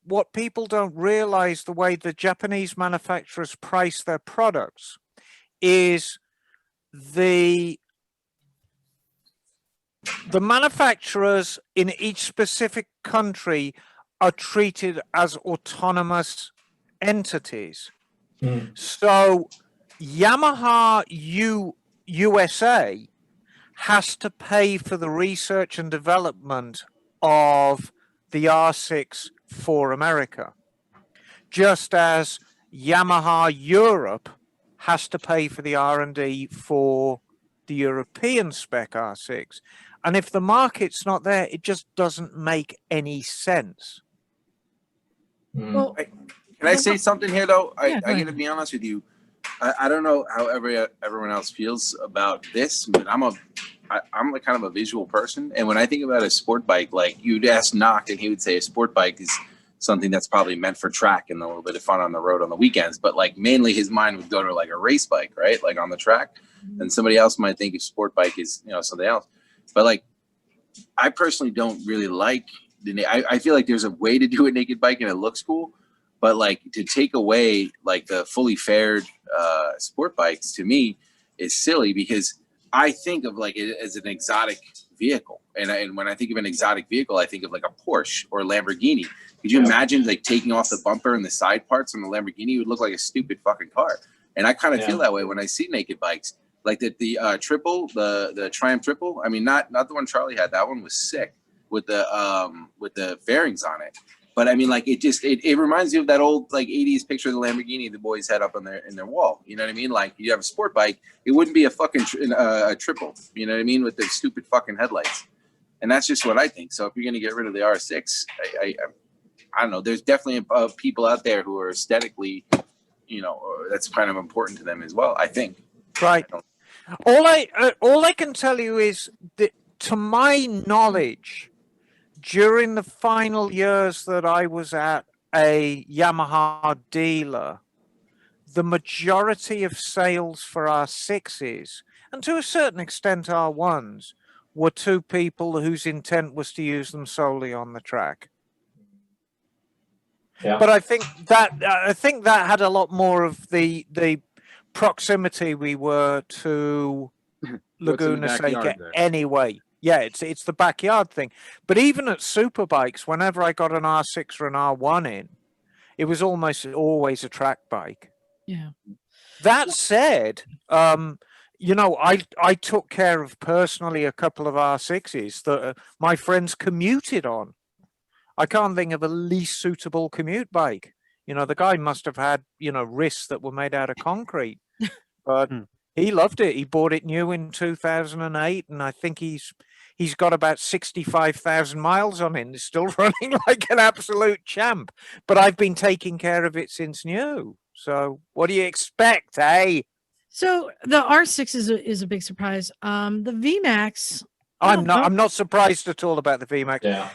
what people don't realize, the way the Japanese manufacturers price their products is the manufacturers in each specific country are treated as autonomous entities. So Yamaha USA has to pay for the research and development of the R6 for America, just as Yamaha Europe has to pay for the R&D for the European spec R6. And if the market's not there, it just doesn't make any sense. Well, Can I say something here though? Yeah, go I ahead. gotta be honest with you. I don't know how everyone else feels about this, but I'm like kind of a visual person, and when I think about a sport bike, like you'd ask Noct, and he would say a sport bike is something that's probably meant for track and a little bit of fun on the road on the weekends. But like mainly his mind would go to like a race bike, right? Like on the track. And somebody else might think a sport bike is, you know, something else. But like, I personally don't really like I feel like there's a way to do a naked bike and it looks cool, but like to take away like the fully fared sport bikes to me is silly, because I think of like it as an exotic vehicle. And when I think of an exotic vehicle, I think of like a Porsche or a Lamborghini. Could you imagine like taking off the bumper and the side parts on the Lamborghini? It would look like a stupid fucking car. And I kind of feel that way when I see naked bikes. Like the triple, the Triumph triple. I mean, not the one Charley had. That one was sick with the fairings on it. But I mean, like it reminds you of that old like 80s picture of the Lamborghini the boys had up on their wall. You know what I mean? Like you have a sport bike, it wouldn't be a fucking a triple. You know what I mean? With the stupid fucking headlights. And that's just what I think. So if you're gonna get rid of the R6, I don't know. There's definitely people out there who are aesthetically, you know, that's kind of important to them as well, I think. Right. All I can tell you is that, to my knowledge, during the final years that I was at a Yamaha dealer, the majority of sales for R6s, and to a certain extent R1s, were to people whose intent was to use them solely on the track. Yeah. But I think that had a lot more of the proximity we were to Laguna Seca anyway. Yeah, it's the backyard thing. But even at superbikes, whenever I got an R6 or an R1 in, it was almost always a track bike. Yeah. That said, you know, I took care of personally a couple of R6s that my friends commuted on. I can't think of a least suitable commute bike. You know, the guy must have had, you know, wrists that were made out of concrete, but he loved it. He bought it new in 2008, and I think he's got about 65,000 miles on it, and it's still running like an absolute champ. But I've been taking care of it since new. So what do you expect, eh? So the R6 is a big surprise. The VMax. I'm not surprised at all about the VMax. Yeah.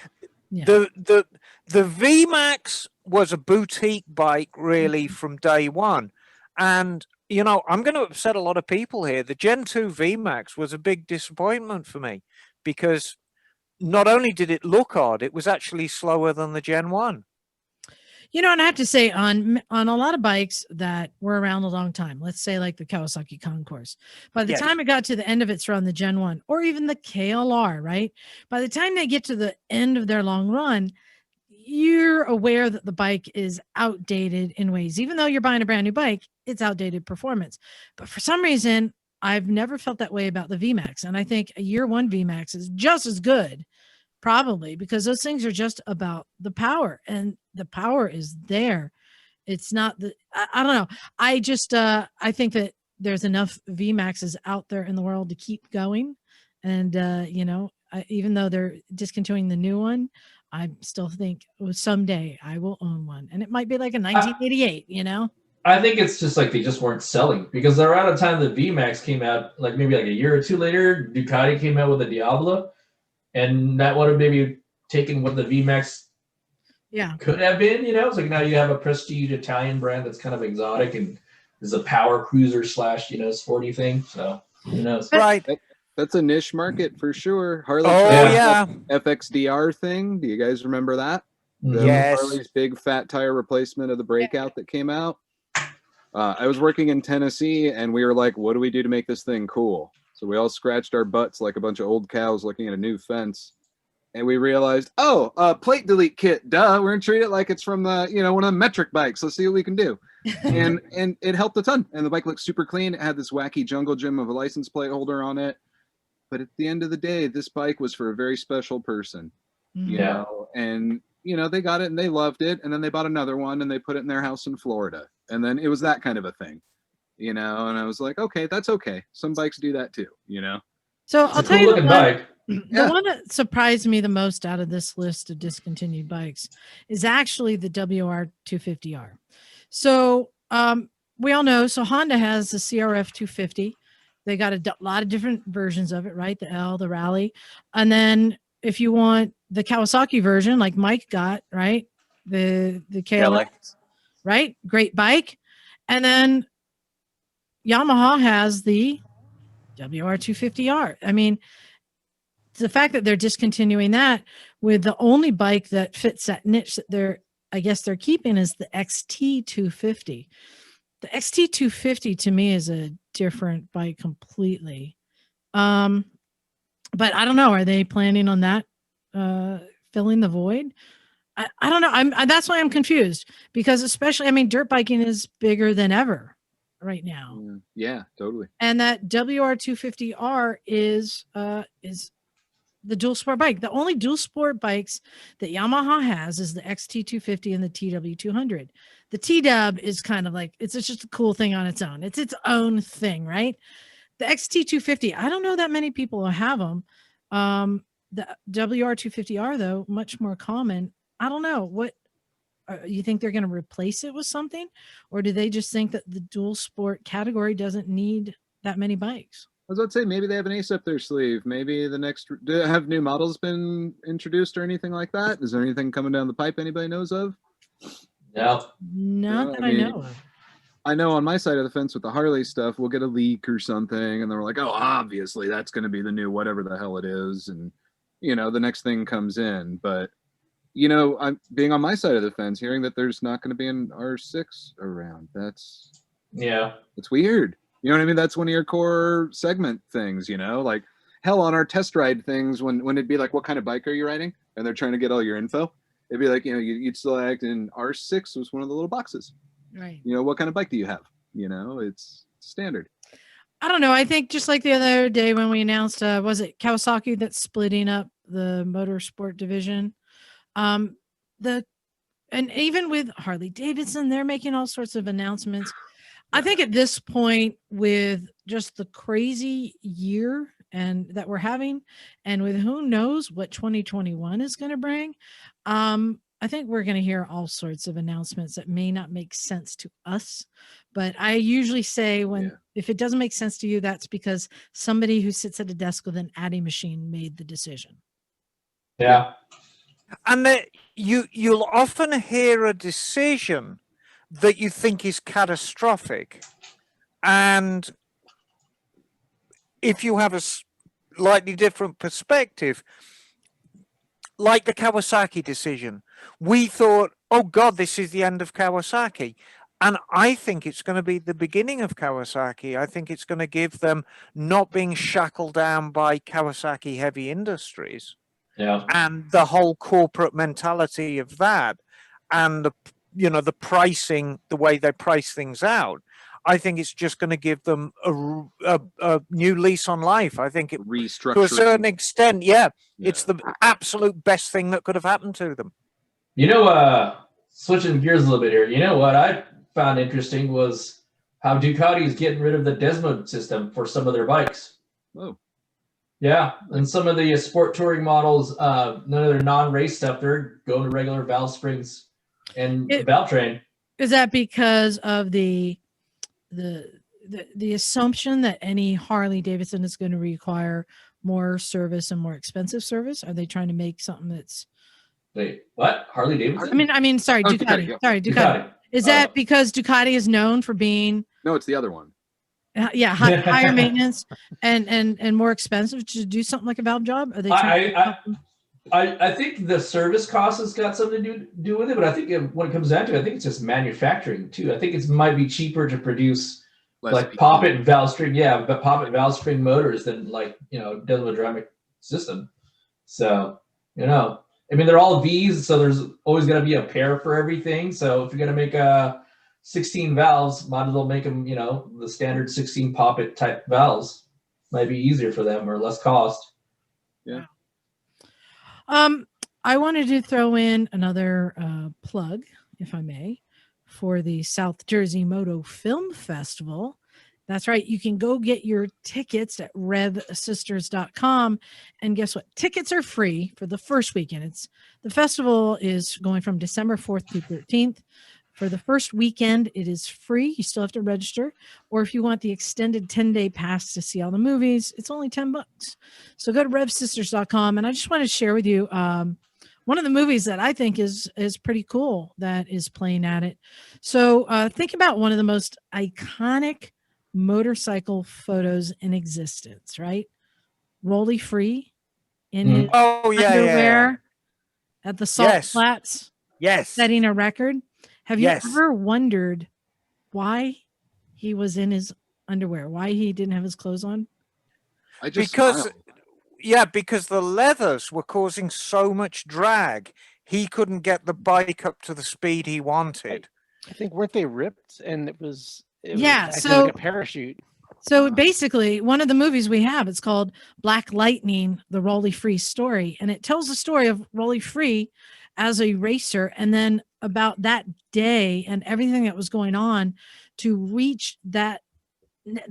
Yeah. The VMax was a boutique bike really from day one. And, you know, I'm going to upset a lot of people here. The Gen 2 VMax was a big disappointment for me, because not only did it look odd, it was actually slower than the Gen 1. You know, and I have to say on a lot of bikes that were around a long time, let's say like the Kawasaki Concourse, by the time it got to the end of its run, the Gen 1, or even the KLR, right? By the time they get to the end of their long run, you're aware that the bike is outdated in ways. Even though you're buying a brand new bike, it's outdated performance. But for some reason, I've never felt that way about the VMax. And I think a year one VMax is just as good, probably, because those things are just about the power, and the power is there. It's not I don't know. I just, I think that there's enough VMaxes out there in the world to keep going. And even though they're discontinuing the new one, I still think someday I will own one, and it might be like a 1988. I think it's just like they just weren't selling because around the time the VMax came out, like maybe like a year or two later, Ducati came out with a Diablo, and that would have maybe taken what the VMax could have been. It's like now you have a prestige Italian brand that's kind of exotic and is a power cruiser / sporty thing. So who knows? Right. That's a niche market for sure. Harley FXDR thing. Do you guys remember that? Yes. Harley's big fat tire replacement of the Breakout that came out. I was working in Tennessee, and we were like, what do we do to make this thing cool? So we all scratched our butts like a bunch of old cows looking at a new fence. And we realized, plate delete kit, duh. We're going to treat it like it's from the, one of the metric bikes. Let's see what we can do. and it helped a ton. And the bike looked super clean. It had this wacky jungle gym of a license plate holder on it. But at the end of the day, this bike was for a very special person, you know, and, they got it and they loved it. And then they bought another one and they put it in their house in Florida. And then it was that kind of a thing, and I was like, okay, that's okay. Some bikes do that too, So I'll tell you the one that surprised me the most out of this list of discontinued bikes is actually the WR250R. So we all know, so Honda has the CRF 250. They got a lot of different versions of it, right? The L, the Rally. And then if you want the Kawasaki version, like Mike got, right? The KLX, right? Great bike. And then Yamaha has the WR250R. I mean, the fact that they're discontinuing that with the only bike that fits that niche that they're keeping is the XT250. The XT250 to me is a different bike completely. But I don't know. Are they planning on that filling the void? I don't know. That's why I'm confused, because especially, dirt biking is bigger than ever right now. Yeah, totally. And that WR250R is the dual sport bike. The only dual sport bikes that Yamaha has is the XT250 and the TW200. The TW is kind of like, it's just a cool thing on its own. It's its own thing, right? The XT250, I don't know that many people have them. The WR250R, though, much more common. I don't know. What you think they're going to replace it with something, or do they just think that the dual sport category doesn't need that many bikes? I was about to say, maybe they have an ace up their sleeve. Maybe have new models been introduced or anything like that? Is there anything coming down the pipe anybody knows of? No. Not that I know of. I know on my side of the fence with the Harley stuff, we'll get a leak or something, and they're like, oh, obviously that's going to be the new whatever the hell it is. And, the next thing comes in. But, I'm being on my side of the fence, hearing that there's not going to be an R6 around. It's weird. You know what I mean? That's one of your core segment things, like hell on our test ride things when it'd be like, what kind of bike are you riding? And they're trying to get all your info. It'd be like, you'd select, and R6 was one of the little boxes. Right. What kind of bike do you have? It's standard. I don't know. I think just like the other day when we announced, was it Kawasaki that's splitting up the motorsport division? And even with Harley Davidson, they're making all sorts of announcements. I think at this point, with just the crazy year and that we're having, and with who knows what 2021 is going to bring, I think we're going to hear all sorts of announcements that may not make sense to us. But I usually say if it doesn't make sense to you, that's because somebody who sits at a desk with an adding machine made the decision. Yeah. And you'll often hear a decision that you think is catastrophic. And if you have a slightly different perspective, like the Kawasaki decision, we thought, oh God, this is the end of Kawasaki. And I think it's going to be the beginning of Kawasaki. I think it's going to give them not being shackled down by Kawasaki Heavy Industries. Yeah. And the whole corporate mentality of that, and the pricing, the way they price things out. I think it's just going to give them a new lease on life. I think it restructure to a certain extent. It's the absolute best thing that could have happened to them. Switching gears a little bit here. What I found interesting was how Ducati is getting rid of the Desmond system for some of their bikes. Oh. Yeah, and some of the sport touring models, none of their non-race stuff, they're going to regular valve springs and valve train. Is that because of the assumption that any Harley Davidson is going to require more service and more expensive service? Are they trying to make something that's Wait, what? Harley Davidson? I mean, sorry, Oh, Ducati. Ducati, yeah. Sorry, Ducati. Is that because Ducati is known for being No, it's the other one. higher maintenance and more expensive to do something like a valve job? Are they trying I think the service cost has got something to do with it, but I think when it comes down to it, I think it's just manufacturing too. I think it might be cheaper to produce like poppet and valve string, but poppet valve string motors than dynamic system. So, I mean, they're all V's, so there's always going to be a pair for everything. So if you're going to make 16 valves, might as well make them, the standard 16 poppet type valves. Might be easier for them or less cost. Yeah. I wanted to throw in another plug, if I may, for the South Jersey Moto Film Festival. That's right. You can go get your tickets at revsisters.com. And guess what? Tickets are free for the first weekend. The festival is going from December 4th to 13th. For the first weekend, it is free. You still have to register. Or if you want the extended 10-day pass to see all the movies, it's only $10. So go to revsisters.com. And I just want to share with you one of the movies that I think is pretty cool that is playing at it. So think about one of the most iconic motorcycle photos in existence, right? Rolly Free in his underwear at the salt flats, setting a record. Have you ever wondered why he was in his underwear? Why he didn't have his clothes on? Because the leathers were causing so much drag, he couldn't get the bike up to the speed he wanted. I think weren't they ripped and it was so like a parachute. So basically, one of the movies we have, it's called Black Lightning, the Rolly Free story. And it tells the story of Rolly Free as a racer and then about that day and everything that was going on to reach that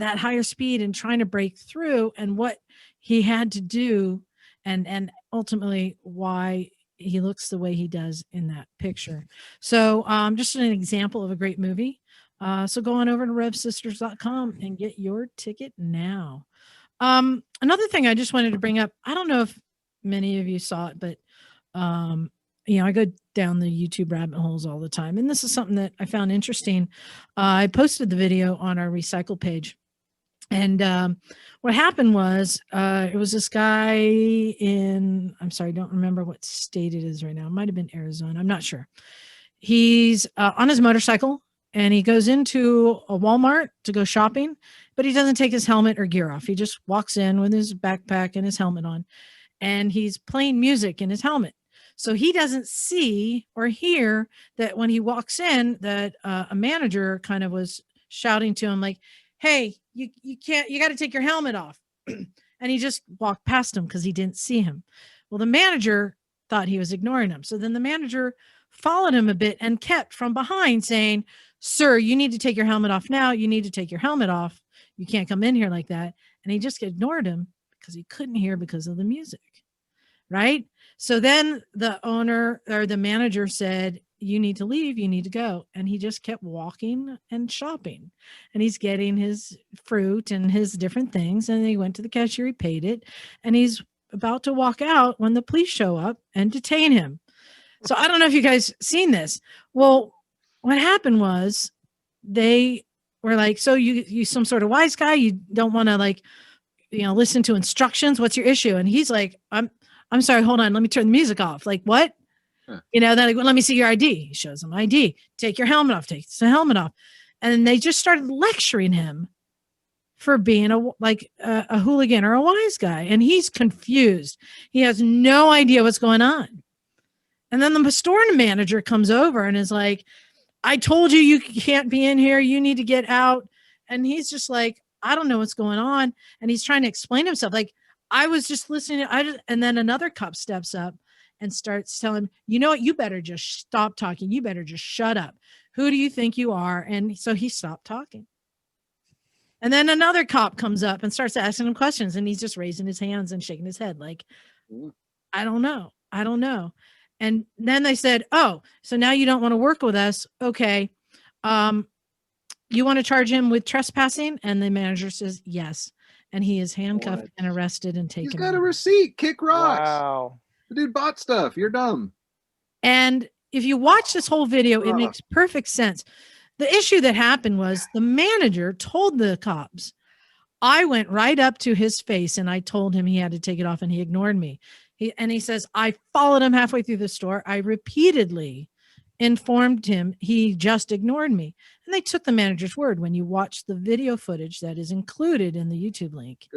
higher speed and trying to break through and what he had to do and ultimately why he looks the way he does in that picture. So just an example of a great movie. So go on over to revsisters.com and get your ticket now. Another thing I just wanted to bring up, I don't know if many of you saw it, but I go down the YouTube rabbit holes all the time. And this is something that I found interesting. I posted the video on our recycle page. And what happened was it was this guy in, I'm sorry, I don't remember what state it is right now. It might have been Arizona. I'm not sure. He's on his motorcycle. And he goes into a Walmart to go shopping, but he doesn't take his helmet or gear off. He just walks in with his backpack and his helmet on, and he's playing music in his helmet. So he doesn't see or hear that when he walks in that a manager kind of was shouting to him like, hey, you got to take your helmet off. And he just walked past him because he didn't see him. Well, the manager thought he was ignoring him. So then the manager followed him a bit and kept from behind saying, sir, you need to take your helmet off now. You need to take your helmet off. You can't come in here like that. And he just ignored him because he couldn't hear because of the music. Right. So then the owner or the manager said, you need to leave. You need to go. And he just kept walking and shopping. And he's getting his fruit and his different things. And he went to the cashier. He paid it. And he's about to walk out when the police show up and detain him. So I don't know if you guys seen this. Well, what happened was they were like, so you some sort of wise guy, you don't want to listen to instructions. What's your issue? And he's like, I'm sorry, hold on. Let me turn the music off. Like what? Huh. They're like, well, let me see your ID. He shows them ID. Take your helmet off. Take the helmet off. And they just started lecturing him for being a hooligan or a wise guy. And he's confused. He has no idea what's going on. And then the store manager comes over and is like, I told you, you can't be in here. You need to get out. And he's just like, I don't know what's going on. And he's trying to explain himself. Like, I was just listening. And then another cop steps up and starts telling him, you know what? You better just stop talking. You better just shut up. Who do you think you are? And so he stopped talking. And then another cop comes up and starts asking him questions, and he's just raising his hands and shaking his head like, I don't know. I don't know. And then they said, oh, so now you don't want to work with us. Okay. You want to charge him with trespassing? And the manager says, yes. And he is handcuffed and arrested and taken. He's got a receipt. Kick rocks. Wow. The dude bought stuff. You're dumb. And if you watch this whole video, it makes perfect sense. The issue that happened was the manager told the cops, I went right up to his face and I told him he had to take it off, and he ignored me. He says, I followed him halfway through the store. I repeatedly informed him. He just ignored me. And they took the manager's word. When you watch the video footage that is included in the YouTube link,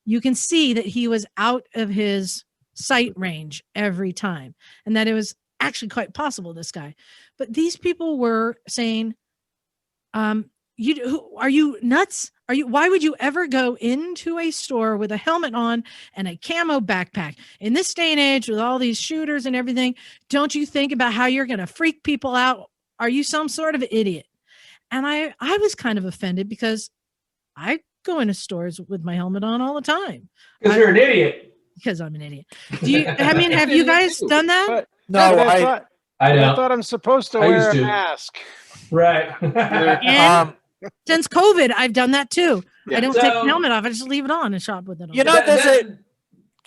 you can see that he was out of his sight range every time, and that it was actually quite possible, this guy. But these people were saying, are you nuts? Why would you ever go into a store with a helmet on and a camo backpack? In this day and age, with all these shooters and everything, don't you think about how you're going to freak people out? Are you some sort of idiot? And I was kind of offended, because I go into stores with my helmet on all the time. Because you're an idiot. Because I'm an idiot. Have you guys done that? But, No, I know. I thought I'm supposed to wear a mask. Right. And since COVID, I've done that too. Yeah. I don't take the helmet off. I just leave it on and shop with it on. You know, that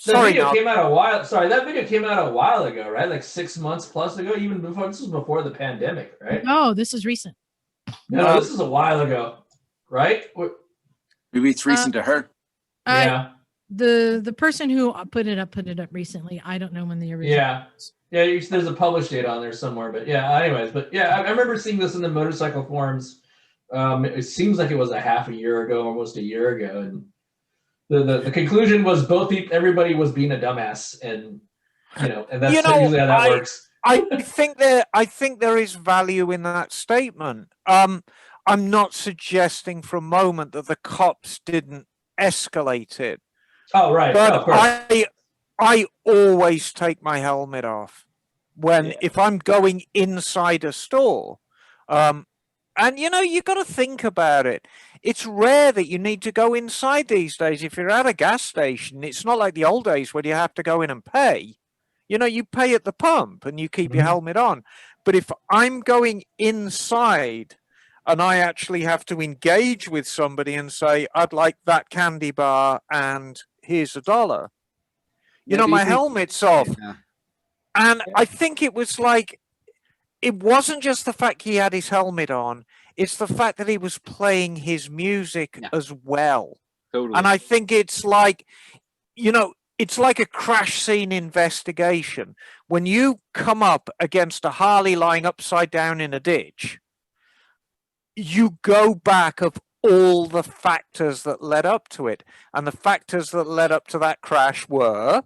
video came out a while ago, right? Like 6 months plus ago, even before, this was before the pandemic, right? No, this is recent. No, this is a while ago, right? Maybe it's recent to her. Yeah. The person who put it up recently. I don't know when the original. Yeah. Yeah, there's a published date on there somewhere, but yeah, anyways, but yeah, I remember seeing this in the motorcycle forums. It seems like it was a half a year ago, almost a year ago, and the conclusion was everybody was being a dumbass, and and that's usually how that works. I think there is value in that statement. I'm not suggesting for a moment that the cops didn't escalate it. Oh, right. But of course. I always take my helmet off if I'm going inside a store. And you got to think about it. It's rare that you need to go inside these days. If you're at a gas station, it's not like the old days where you have to go in and pay. You pay at the pump and you keep your helmet on. But if I'm going inside and I actually have to engage with somebody and say, I'd like that candy bar and here's $1. My helmet's off. Yeah. And I think it was like, it wasn't just the fact he had his helmet on, it's the fact that he was playing his music as well. Totally. And I think it's like, it's like a crash scene investigation. When you come up against a Harley lying upside down in a ditch, you go back of all the factors that led up to it. And the factors that led up to that crash were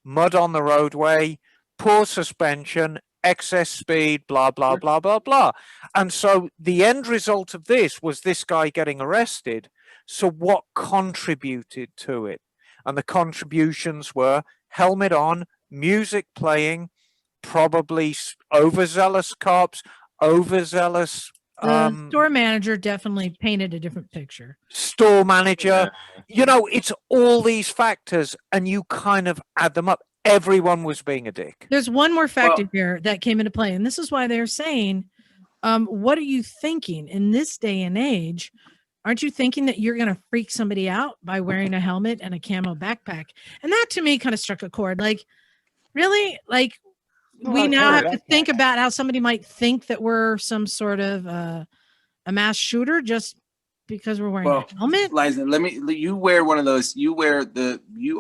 mud on the roadway, poor suspension, excess speed, blah, blah, blah, blah, blah. And so the end result of this was this guy getting arrested. So what contributed to it? And the contributions were helmet on, music playing, probably overzealous cops, overzealous... The store manager definitely painted a different picture. Store manager, it's all these factors, and you kind of add them up. Everyone was being a dick. There's one more factor here that came into play, and this is why they're saying, what are you thinking in this day and age? Aren't you thinking that you're going to freak somebody out by wearing a helmet and a camo backpack? And that to me kind of struck a chord. Like, really? Like, we now have to think about how somebody might think that we're some sort of a mass shooter just because we're wearing a helmet. Liza, you wear one of those. You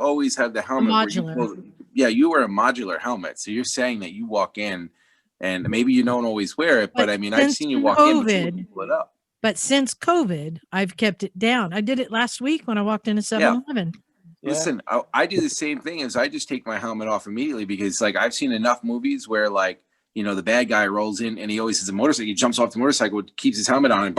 always have the helmet. Modular. You wear a modular helmet. So you're saying that you walk in, and maybe you don't always wear it, but I mean, I've seen you walk in, but you pull it up. But since COVID, I've kept it down. I did it last week when I walked into 7-Eleven. Listen, I do the same thing as I just take my helmet off immediately because like I've seen enough movies where like, the bad guy rolls in and he always has a motorcycle. He jumps off the motorcycle, keeps his helmet on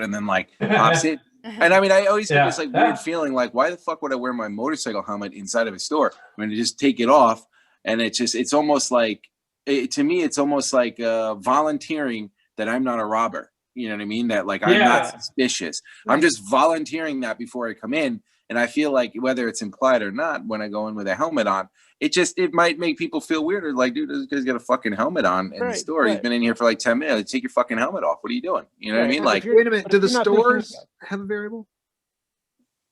and then like pops it. And I mean, I always get this like weird feeling like, why the fuck would I wear my motorcycle helmet inside of a store? I'm going to just take it off. And it's almost like, to me, it's almost like volunteering that I'm not a robber. You know what I mean? That like I'm Yeah. not suspicious. I'm just volunteering that before I come in. And I feel like whether it's implied or not, when I go in with a helmet on, it might make people feel weirder. Like, dude, this guy's got a fucking helmet on in the store. He's been in here for like 10 minutes. Take your fucking helmet off. What are you doing? You know what I mean? Like, wait a minute. Do the stores have a variable?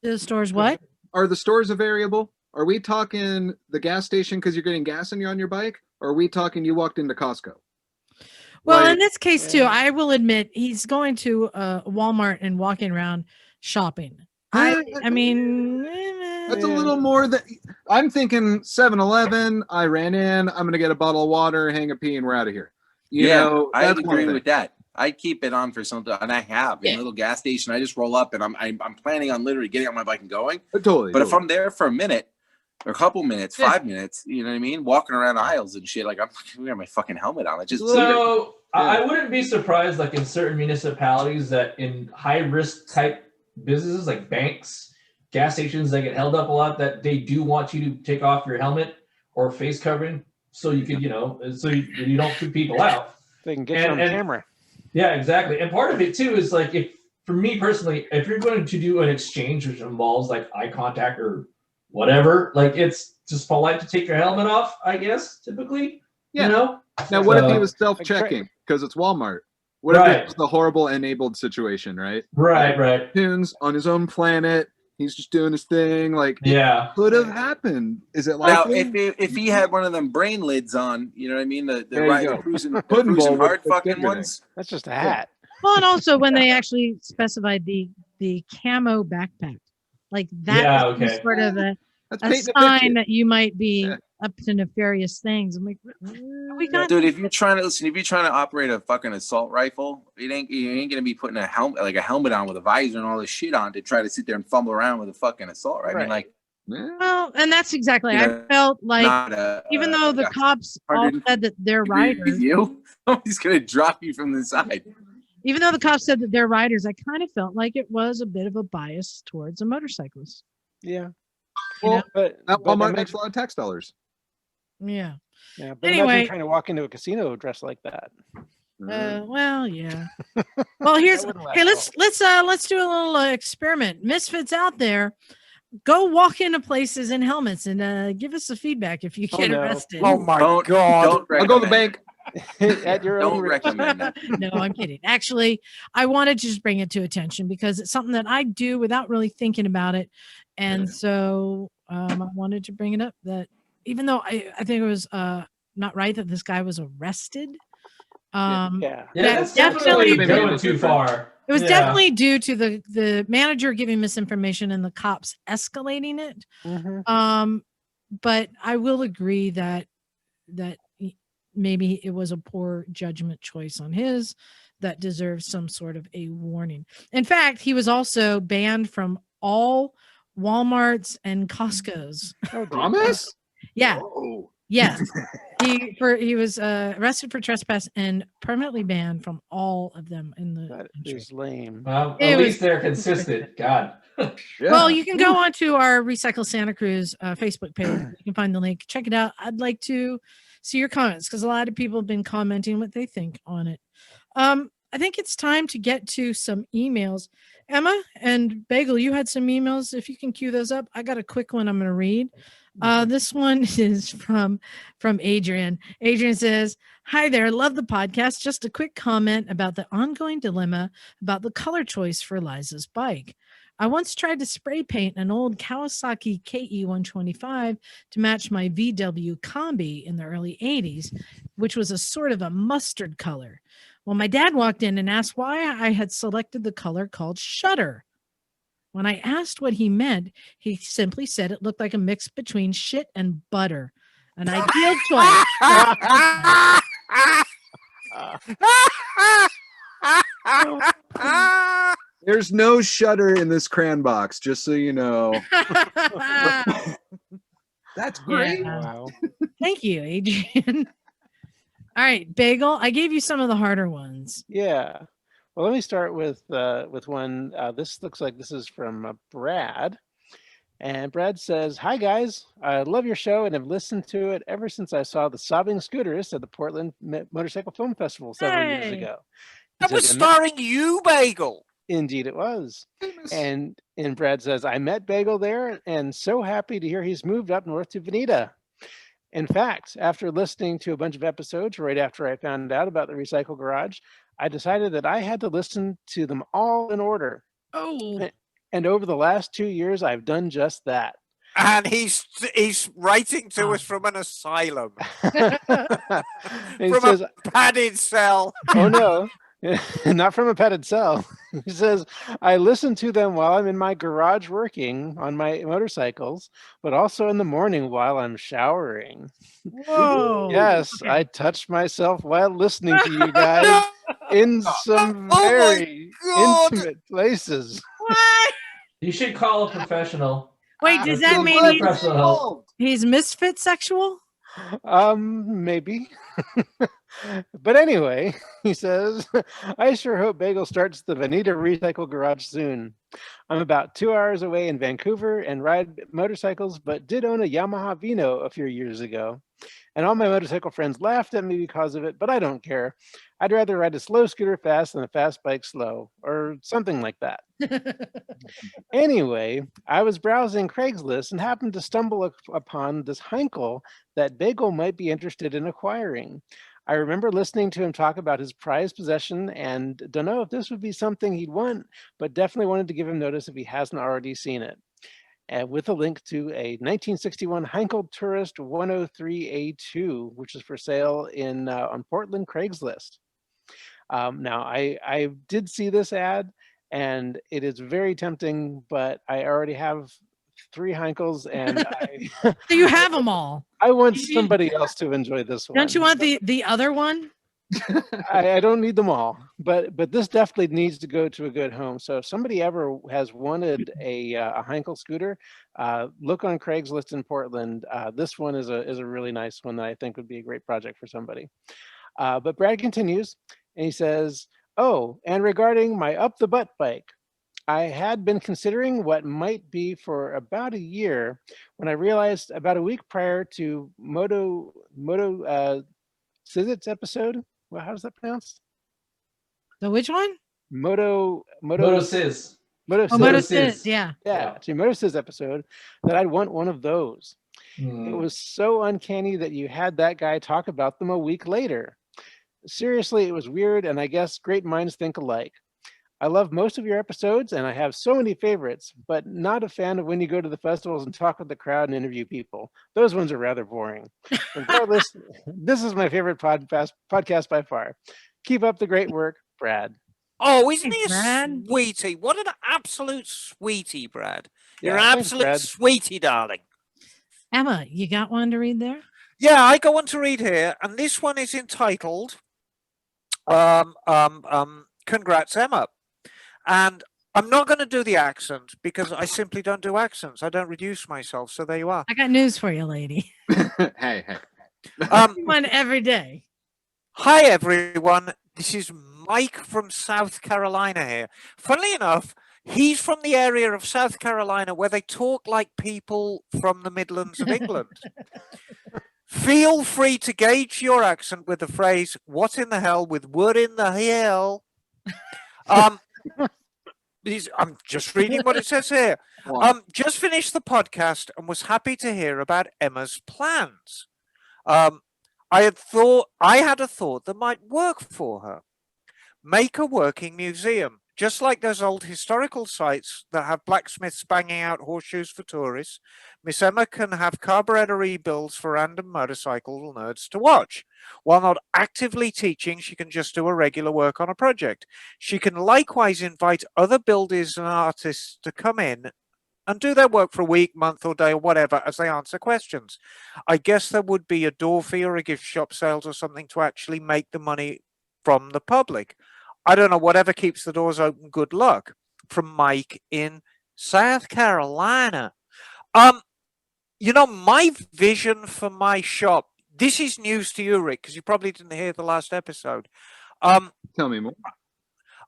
The stores what? Are the stores a variable? Are we talking the gas station because you're getting gas on your bike? Or are we talking you walked into Costco? Well, Like, in this case too, I will admit he's going to Walmart and walking around shopping. I mean, that's a little more than I'm thinking. 7-Eleven. I ran in. I'm gonna get a bottle of water, hang a pee, and we're out of here. You know, I that's one agree thing. with that. I keep it on for something, and I have in a little gas station. I just roll up, and I'm planning on literally getting on my bike and going. Totally. But if I'm there for a minute, or a couple minutes, 5 minutes, you know what I mean, walking around aisles and shit, like I'm wearing my fucking helmet on. It just so I wouldn't be surprised, like in certain municipalities, that in high risk type businesses like banks, gas stations that get held up a lot, that they do want you to take off your helmet or face covering so you could, so you don't freak people out. They can get you on camera. Yeah, exactly. And part of it too is like, if for me personally, if you're going to do an exchange which involves like eye contact or whatever, like it's just polite to take your helmet off, I guess, typically. Yeah. You know? Now, what if he was self-checking because it's Walmart? What if it was the horrible enabled situation, right? Right. Tunes on his own planet. He's just doing his thing. Like, could have happened. Is it now, likely? if he had one of them brain lids on, you know what I mean? The cruising Pudding bowl hard with fucking everything. ones. That's just a hat. Well, and also when they actually specified the camo backpack, like that Yeah, was okay. sort of a painting a sign picture. that you might be up to nefarious things. I'm like, we got Dude, if you're trying to operate a fucking assault rifle, you ain't gonna be putting a helmet on with a visor and all this shit on to try to sit there and fumble around with a fucking assault rifle. I mean, like, well, and that's exactly. You I know, felt like not even though the cops all said that they're riders, he's gonna drop you from the side. even though the cops said that they're riders, I kind of felt like it was a bit of a bias towards a motorcyclist. Yeah. Well, but Walmart makes a lot of tax dollars. Yeah. Yeah, but Anyway. imagine trying to walk into a casino dressed like that. Well, yeah. Well, here's let's do a little experiment. Misfits out there, go walk into places in helmets and give us the feedback if you get arrested. Oh my God! Don't I'll go to the bank. At your own Don't risk. recommend that. No, I'm kidding. Actually, I wanted to just bring it to attention because it's something that I do without really thinking about it, and so I wanted to bring it up. That even though I think it was not right that this guy was arrested. That's definitely going too far. It was definitely due to the manager giving misinformation and the cops escalating it. But I will agree that maybe it was a poor judgment choice on his that deserves some sort of a warning. In fact, he was also banned from all Walmarts and Costco's. Promise? Yeah. Whoa. Yes. He was arrested for trespass and permanently banned from all of them in the That is lame. Well, at least they're consistent. God. Well, you can go onto our Recycle Santa Cruz Facebook page. You can find the link. Check it out. I'd like to see your comments because a lot of people have been commenting what they think on it. I think it's time to get to some emails. Emma and Bagel, you had some emails. If you can cue those up, I got a quick one I'm going to read. This one is from Adrian. Adrian says, "Hi there, love the podcast. Just a quick comment about the ongoing dilemma about the color choice for Liza's bike. I once tried to spray paint an old Kawasaki KE125 to match my VW Combi in the early 80s, which was a sort of a mustard color. Well, my dad walked in and asked why I had selected the color called Shutter. When I asked what he meant, he simply said it looked like a mix between shit and butter. An ideal choice." There's no shutter in this crayon box, just so you know. That's great. Yeah. Wow. Thank you, Adrian. All right, Bagel, I gave you some of the harder ones. Yeah. Well, let me start with one. This looks like this is from Brad. And Brad says, "Hi, guys. I love your show and have listened to it ever since I saw the Sobbing Scooters at the Portland Motorcycle Film Festival several years ago. That was starring you, Bagel. Indeed it was. Famous. And Brad says, I met Bagel there and so happy to hear he's moved up north to Veneta. In fact, after listening to a bunch of episodes right after I found out about the Recycle Garage, I decided that I had to listen to them all in order. Oh, And over the last 2 years, I've done just that. And he's writing to us from an asylum, He from says, a padded cell. oh no, not from a padded cell. He says, I listen to them while I'm in my garage working on my motorcycles, but also in the morning while I'm showering. whoa. Yes, Okay. I touched myself while listening to you guys in some Oh my very God. intimate places. What? You should call a professional. Wait, does That's that so mean much he's, professional help. he's misfit sexual? Maybe. But anyway, he says, I sure hope Bagel starts the Veneta Recycle Garage soon. I'm about 2 hours away in Vancouver and ride motorcycles, but did own a Yamaha Vino a few years ago. And all my motorcycle friends laughed at me because of it, but I don't care. I'd rather ride a slow scooter fast than a fast bike slow, or something like that. Anyway, I was browsing Craigslist and happened to stumble upon this Heinkel that Bagel might be interested in acquiring. I remember listening to him talk about his prized possession and don't know if this would be something he'd want, but definitely wanted to give him notice if he hasn't already seen it. And with a link to a 1961 Heinkel Tourist 103A2, which is for sale in on Portland Craigslist. Now, I did see this ad, and it is very tempting, but I already have 3 Heinkels, and So you have them all. I want somebody else to enjoy this one. Don't you want the other one? I don't need them all, but this definitely needs to go to a good home. So if somebody ever has wanted a Heinkel scooter, look on Craigslist in Portland. This one is a really nice one that I think would be a great project for somebody. But Brad continues, and he says, oh, and regarding my Up the Butt bike, I had been considering what might be for about a year when I realized about a week prior to Moto Sizit's episode. Well, how's that pronounced? The which one? Moto Sis. Moto Oh, Sis. Moto Sis. Sis, yeah. Yeah, to Moto Sis episode that I'd want one of those. It was so uncanny that you had that guy talk about them a week later. Seriously, it was weird, and I guess great minds think alike. I love most of your episodes, and I have so many favorites, but not a fan of when you go to the festivals and talk with the crowd and interview people. Those ones are rather boring. Regardless, this is my favorite podcast by far. Keep up the great work, Brad. Oh, isn't he a Brad. sweetie? What an absolute sweetie, Brad. You're Yeah, an thanks, absolute Brad. sweetie, darling. Emma, you got one to read there? Yeah, I go on to read here, and this one is entitled Congrats, Emma. And I'm not going to do the accent because I simply don't do accents. I don't reduce myself. So there you are. I got news for you, lady. Hey. One every day. Hi, everyone. This is Mike from South Carolina here. Funnily enough, he's from the area of South Carolina where they talk like people from the Midlands of England. Feel free to gauge your accent with the phrase, what in the hell with wood in the hell? I'm just reading what it says here. Just finished the podcast and was happy to hear about Emma's plans. I had a thought that might work for her. Make a working museum, just like those old historical sites that have blacksmiths banging out horseshoes for tourists. Miss Emma can have carburetor rebuilds for random motorcycle nerds to watch. While not actively teaching, she can just do a regular work on a project. She can likewise invite other builders and artists to come in and do their work for a week, month, or day, or whatever, as they answer questions. I guess there would be a door fee or a gift shop sales or something to actually make the money from the public. I don't know, whatever keeps the doors open, good luck. From Mike in South Carolina. My vision for my shop, this is news to you, Rick, because you probably didn't hear the last episode. Tell me more.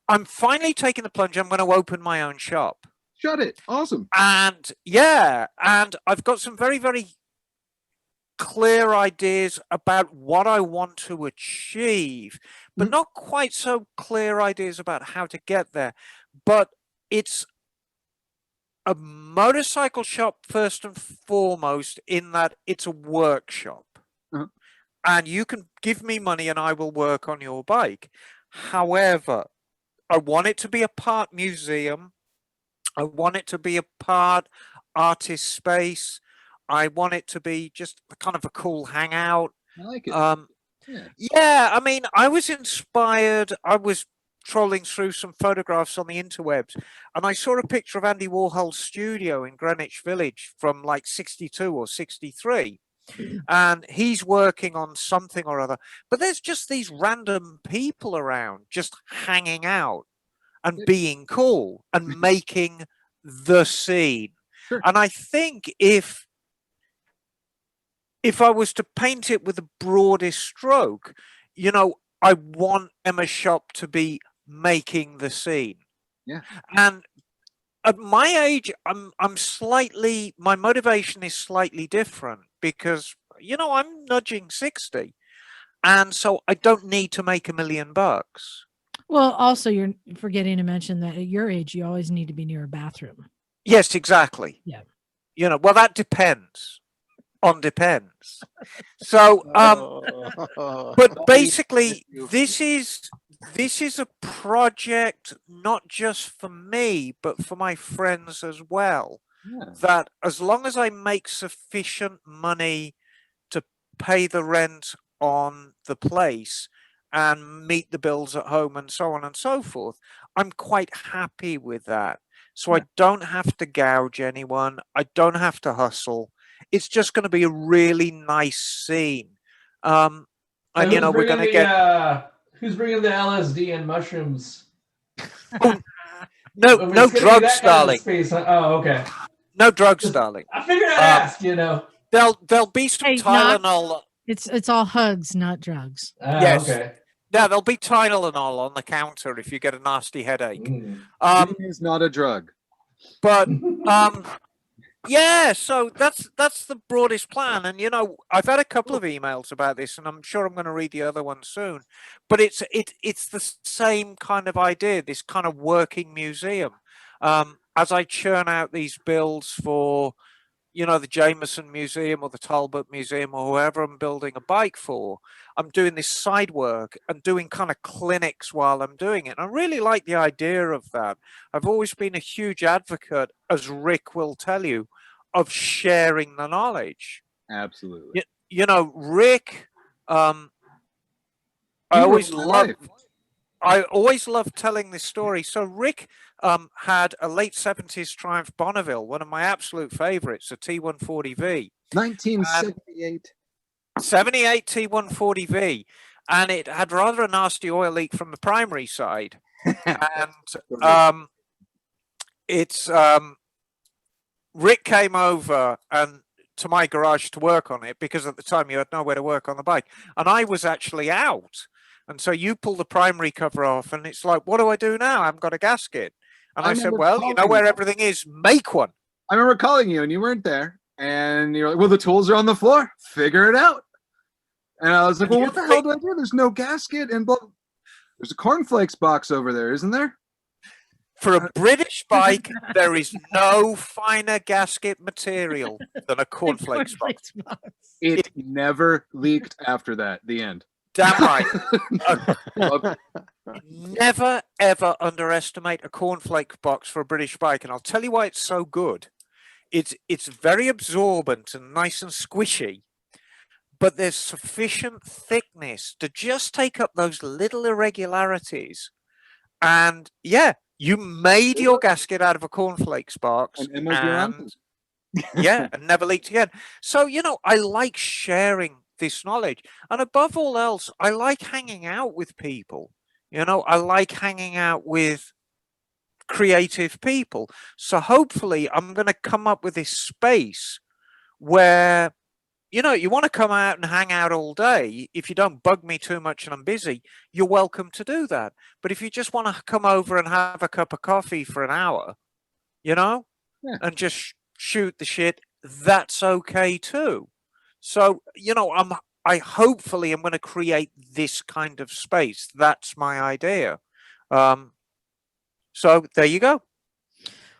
I'm finally taking the plunge. I'm going to open my own shop. Shut it. Awesome. And yeah, and I've got some very, very clear ideas about what I want to achieve, but not quite so clear ideas about how to get there. But it's a motorcycle shop first and foremost, in that it's a workshop. And you can give me money and I will work on your bike. However, I want it to be a part museum. I want it to be a part artist space. I want it to be just kind of a cool hangout. I like it. Yeah, I mean, I was inspired. I was trolling through some photographs on the interwebs, and I saw a picture of Andy Warhol's studio in Greenwich Village from like 62 or 63. And he's working on something or other. But there's just these random people around just hanging out and being cool and making the scene. And I think if I was to paint it with the broadest stroke, you know, I want Emma's shop to be making the scene. Yeah. And at my age, my motivation is slightly different because, you know, I'm nudging 60. And so I don't need to make $1 million. Well, also you're forgetting to mention that at your age, you always need to be near a bathroom. Yes, exactly. Yeah. You know, well, that depends. Depends. So, but basically, this is a project not just for me, but for my friends as well. Yeah. That as long as I make sufficient money to pay the rent on the place and meet the bills at home and so on and so forth, I'm quite happy with that. So I don't have to gouge anyone. I don't have to hustle. It's just going to be a really nice scene. And, you know, we're going to get... Who's bringing the LSD and mushrooms? No drugs, darling. Oh, okay. No drugs, darling. I figured I'd ask, you know. There'll be some Tylenol. It's all hugs, not drugs. Yes. Okay. Yeah, there'll be Tylenol on the counter if you get a nasty headache. Weed is not a drug. But yeah, so that's the broadest plan. And you know, I've had a couple of emails about this, and I'm sure I'm going to read the other one soon. But it's the same kind of idea, this kind of working museum. As I churn out these bills for, you know, the Jameson Museum or the Talbot Museum or whoever I'm building a bike for, I'm doing this side work and doing kind of clinics while I'm doing it. And I really like the idea of that. I've always been a huge advocate, as Rick will tell you, of sharing the knowledge. Absolutely. You know, Rick, I always love telling this story. So Rick had a late 70s Triumph Bonneville, one of my absolute favorites, a T140V. 1978. 78 T140V. And it had rather a nasty oil leak from the primary side. And Rick came over and to my garage to work on it because at the time you had nowhere to work on the bike. And I was actually out. And so you pull the primary cover off and it's like, what do I do now? I haven't got a gasket. And I said, well, you know where everything is, make one. I remember calling you and you weren't there. And you're like, well, the tools are on the floor. Figure it out. And I was like, well, what the hell do I do? There's no gasket. And there's a cornflakes box over there, isn't there? For a British bike, there is no finer gasket material than a cornflakes box. It never leaked after that. The end. Damn right. Never, ever underestimate a cornflake box for a British bike. And I'll tell you why it's so good. It's very absorbent and nice and squishy, but there's sufficient thickness to just take up those little irregularities. And yeah, you made your gasket out of a cornflakes box. And yeah, and never leaked again. So, you know, I like sharing this knowledge. And above all else, I like hanging out with people. You know, I like hanging out with creative people. So hopefully I'm going to come up with this space where, you know, you want to come out and hang out all day. If you don't bug me too much and I'm busy, you're welcome to do that. But if you just want to come over and have a cup of coffee for an hour, you know, and just shoot the shit, that's okay too. So, I hopefully am going to create this kind of space. That's my idea. So there you go.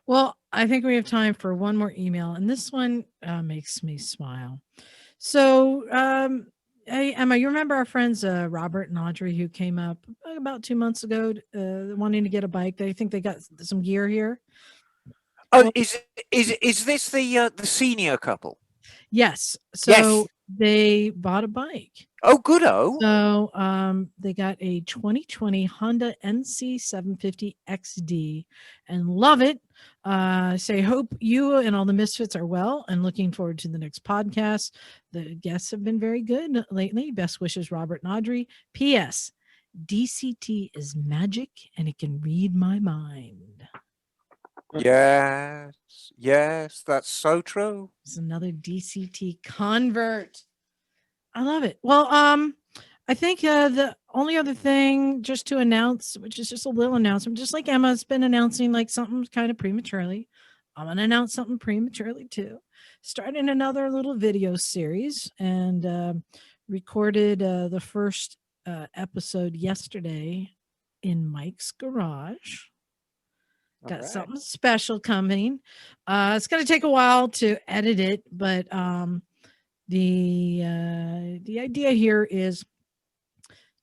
Well, I think we have time for one more email, and this one makes me smile. So, hey, Emma, you remember our friends Robert and Audrey who came up about 2 months ago wanting to get a bike? They think they got some gear here. Oh, is this the senior couple? Yes. So Yes. they bought a bike. Oh, good-o. So they got a 2020 Honda NC 750 XD and love it. Say, hope you and all the misfits are well and looking forward to the next podcast. The guests have been very good lately. Best wishes, Robert and Audrey. P.S. DCT is magic and it can read my mind. Yes, that's so true. It's another DCT convert. I love it. Well, I think the only other thing just to announce, which is just a little announcement, just like Emma's been announcing like something kind of prematurely, I'm going to announce something prematurely too. Starting another little video series and recorded the first episode yesterday in Mike's garage. Got something special coming. It's going to take a while to edit it, but the idea here is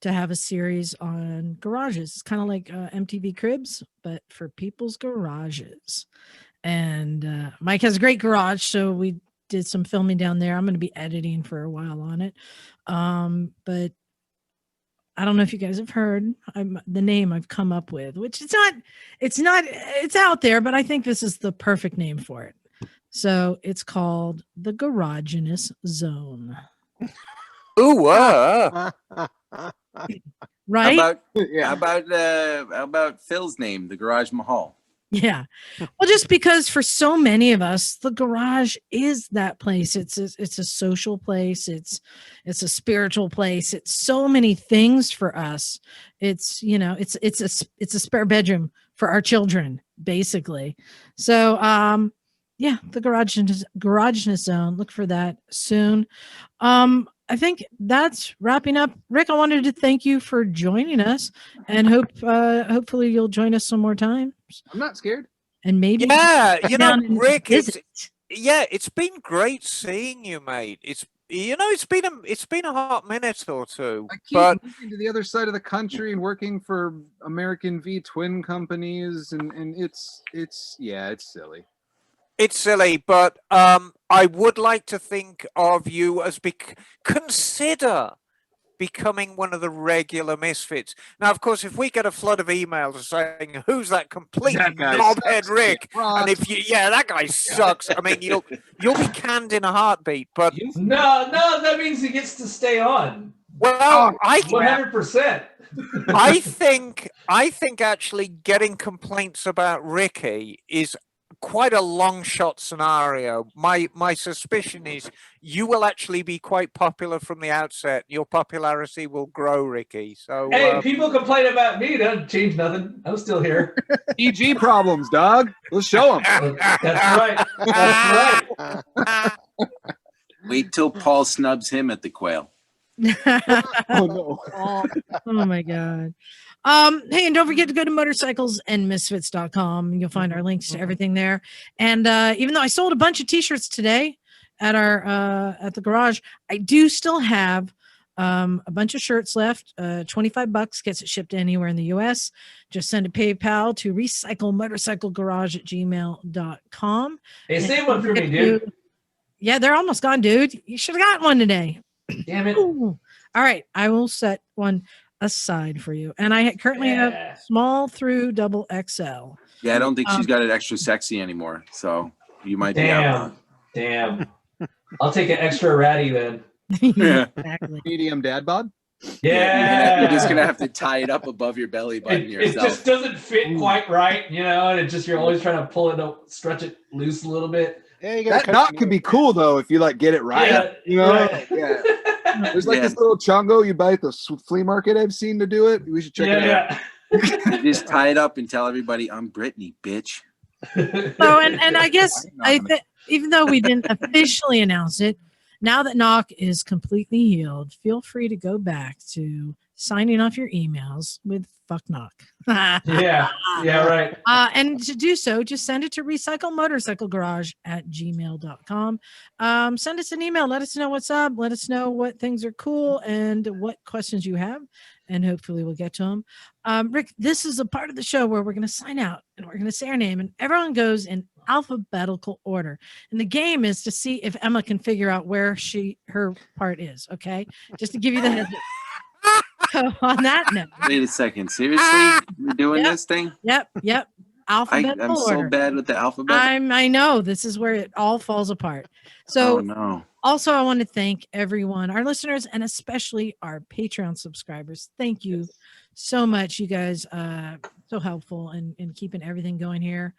to have a series on garages. It's kind of like MTV Cribs, but for people's garages. And Mike has a great garage, so we did some filming down there. I'm going to be editing for a while on it. But I don't know if you guys have heard the name I've come up with, which it's out there, but I think this is the perfect name for it. So it's called the Garageness Zone. Ooh, right? How about Phil's name, the Garage Mahal? Yeah. Well, just because for so many of us, the garage is that place. It's a social place. It's a spiritual place. It's so many things for us. It's a spare bedroom for our children, basically. So, yeah, the Garageness Zone. Look for that soon. I think that's wrapping up. Rick, I wanted to thank you for joining us, and hopefully you'll join us some more times. I'm not scared. And maybe Rick, it's been great seeing you, mate. It's been a hot minute or two. I keep moving to the other side of the country and working for American V twin companies, and it's silly. It's silly, but I would like to think of you as consider becoming one of the regular misfits. Now, of course, if we get a flood of emails saying who's that complete knobhead Rick, and that guy sucks. I mean, you'll be canned in a heartbeat. But no, that means he gets to stay on. Well, 100%. I think actually getting complaints about Ricky is quite a long shot scenario. My suspicion is you will actually be quite popular from the outset. Your popularity will grow, Ricky. So hey, people complain about me. Doesn't change nothing. I'm still here. EG problems, dog. Let's show them. That's right. Wait till Paul snubs him at the quail. Oh no. Oh my God. Hey, and don't forget to go to motorcyclesandmisfits.com. You'll find our links to everything there. And even though I sold a bunch of t-shirts today at our at the garage, I do still have a bunch of shirts left. $25 gets it shipped anywhere in the US. Just send a PayPal to recyclemotorcyclegarage@gmail.com. Hey, save one for me, dude. Yeah, they're almost gone, dude. You should have gotten one today. Damn it. Ooh. All right, I will set one aside for you. And I currently have small through double XL. Yeah, I don't think she's got it extra sexy anymore. So you might be out. Damn. I'll take an extra ratty then. Exactly. Medium dad bod? Yeah. You're just gonna have to tie it up above your belly button yourself. It just doesn't fit quite right, and you're always trying to pull it up, stretch it loose a little bit. Yeah, you that knot could be cool though if you get it right. Right. Yeah. There's this little chongo you buy at the flea market. I've seen to do it. We should check it out. Just tie it up and tell everybody I'm Brittany, bitch. So and I guess even though we didn't officially announce it, Now that knock is completely healed, feel free to go back to signing off your emails with fuck knock. Yeah, right. And to do so, just send it to recyclemotorcyclegarage@gmail.com. Send us an email. Let us know what's up. Let us know what things are cool and what questions you have. And hopefully we'll get to them. Rick, this is a part of the show where we're going to sign out and we're going to say our name and everyone goes in alphabetical order. And the game is to see if Emma can figure out where her part is. Okay. Just to give you the heads up. So on that note. Wait a second. Seriously? We're doing this thing? Yep. Alphabetical I'm order. so bad with the alphabet. I know this is where it all falls apart. So Oh, no. also I want to thank everyone, our listeners, and especially our Patreon subscribers. Thank you so much. You guys so helpful in keeping everything going here.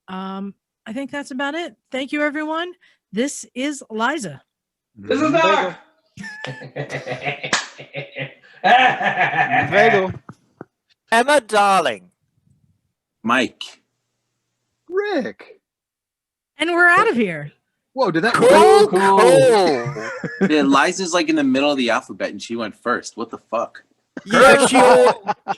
I think that's about it. Thank you, everyone. This is Liza. This is Doc. Bagel. Emma, darling. Mike. Rick. And we're out of here. Whoa, did that Cool. Yeah, Liza's like in the middle of the alphabet and she went first. What the fuck? Yeah,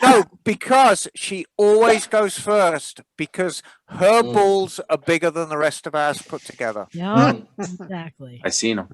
no, because she always goes first because her balls are bigger than the rest of ours put together. Yeah, exactly. I seen him.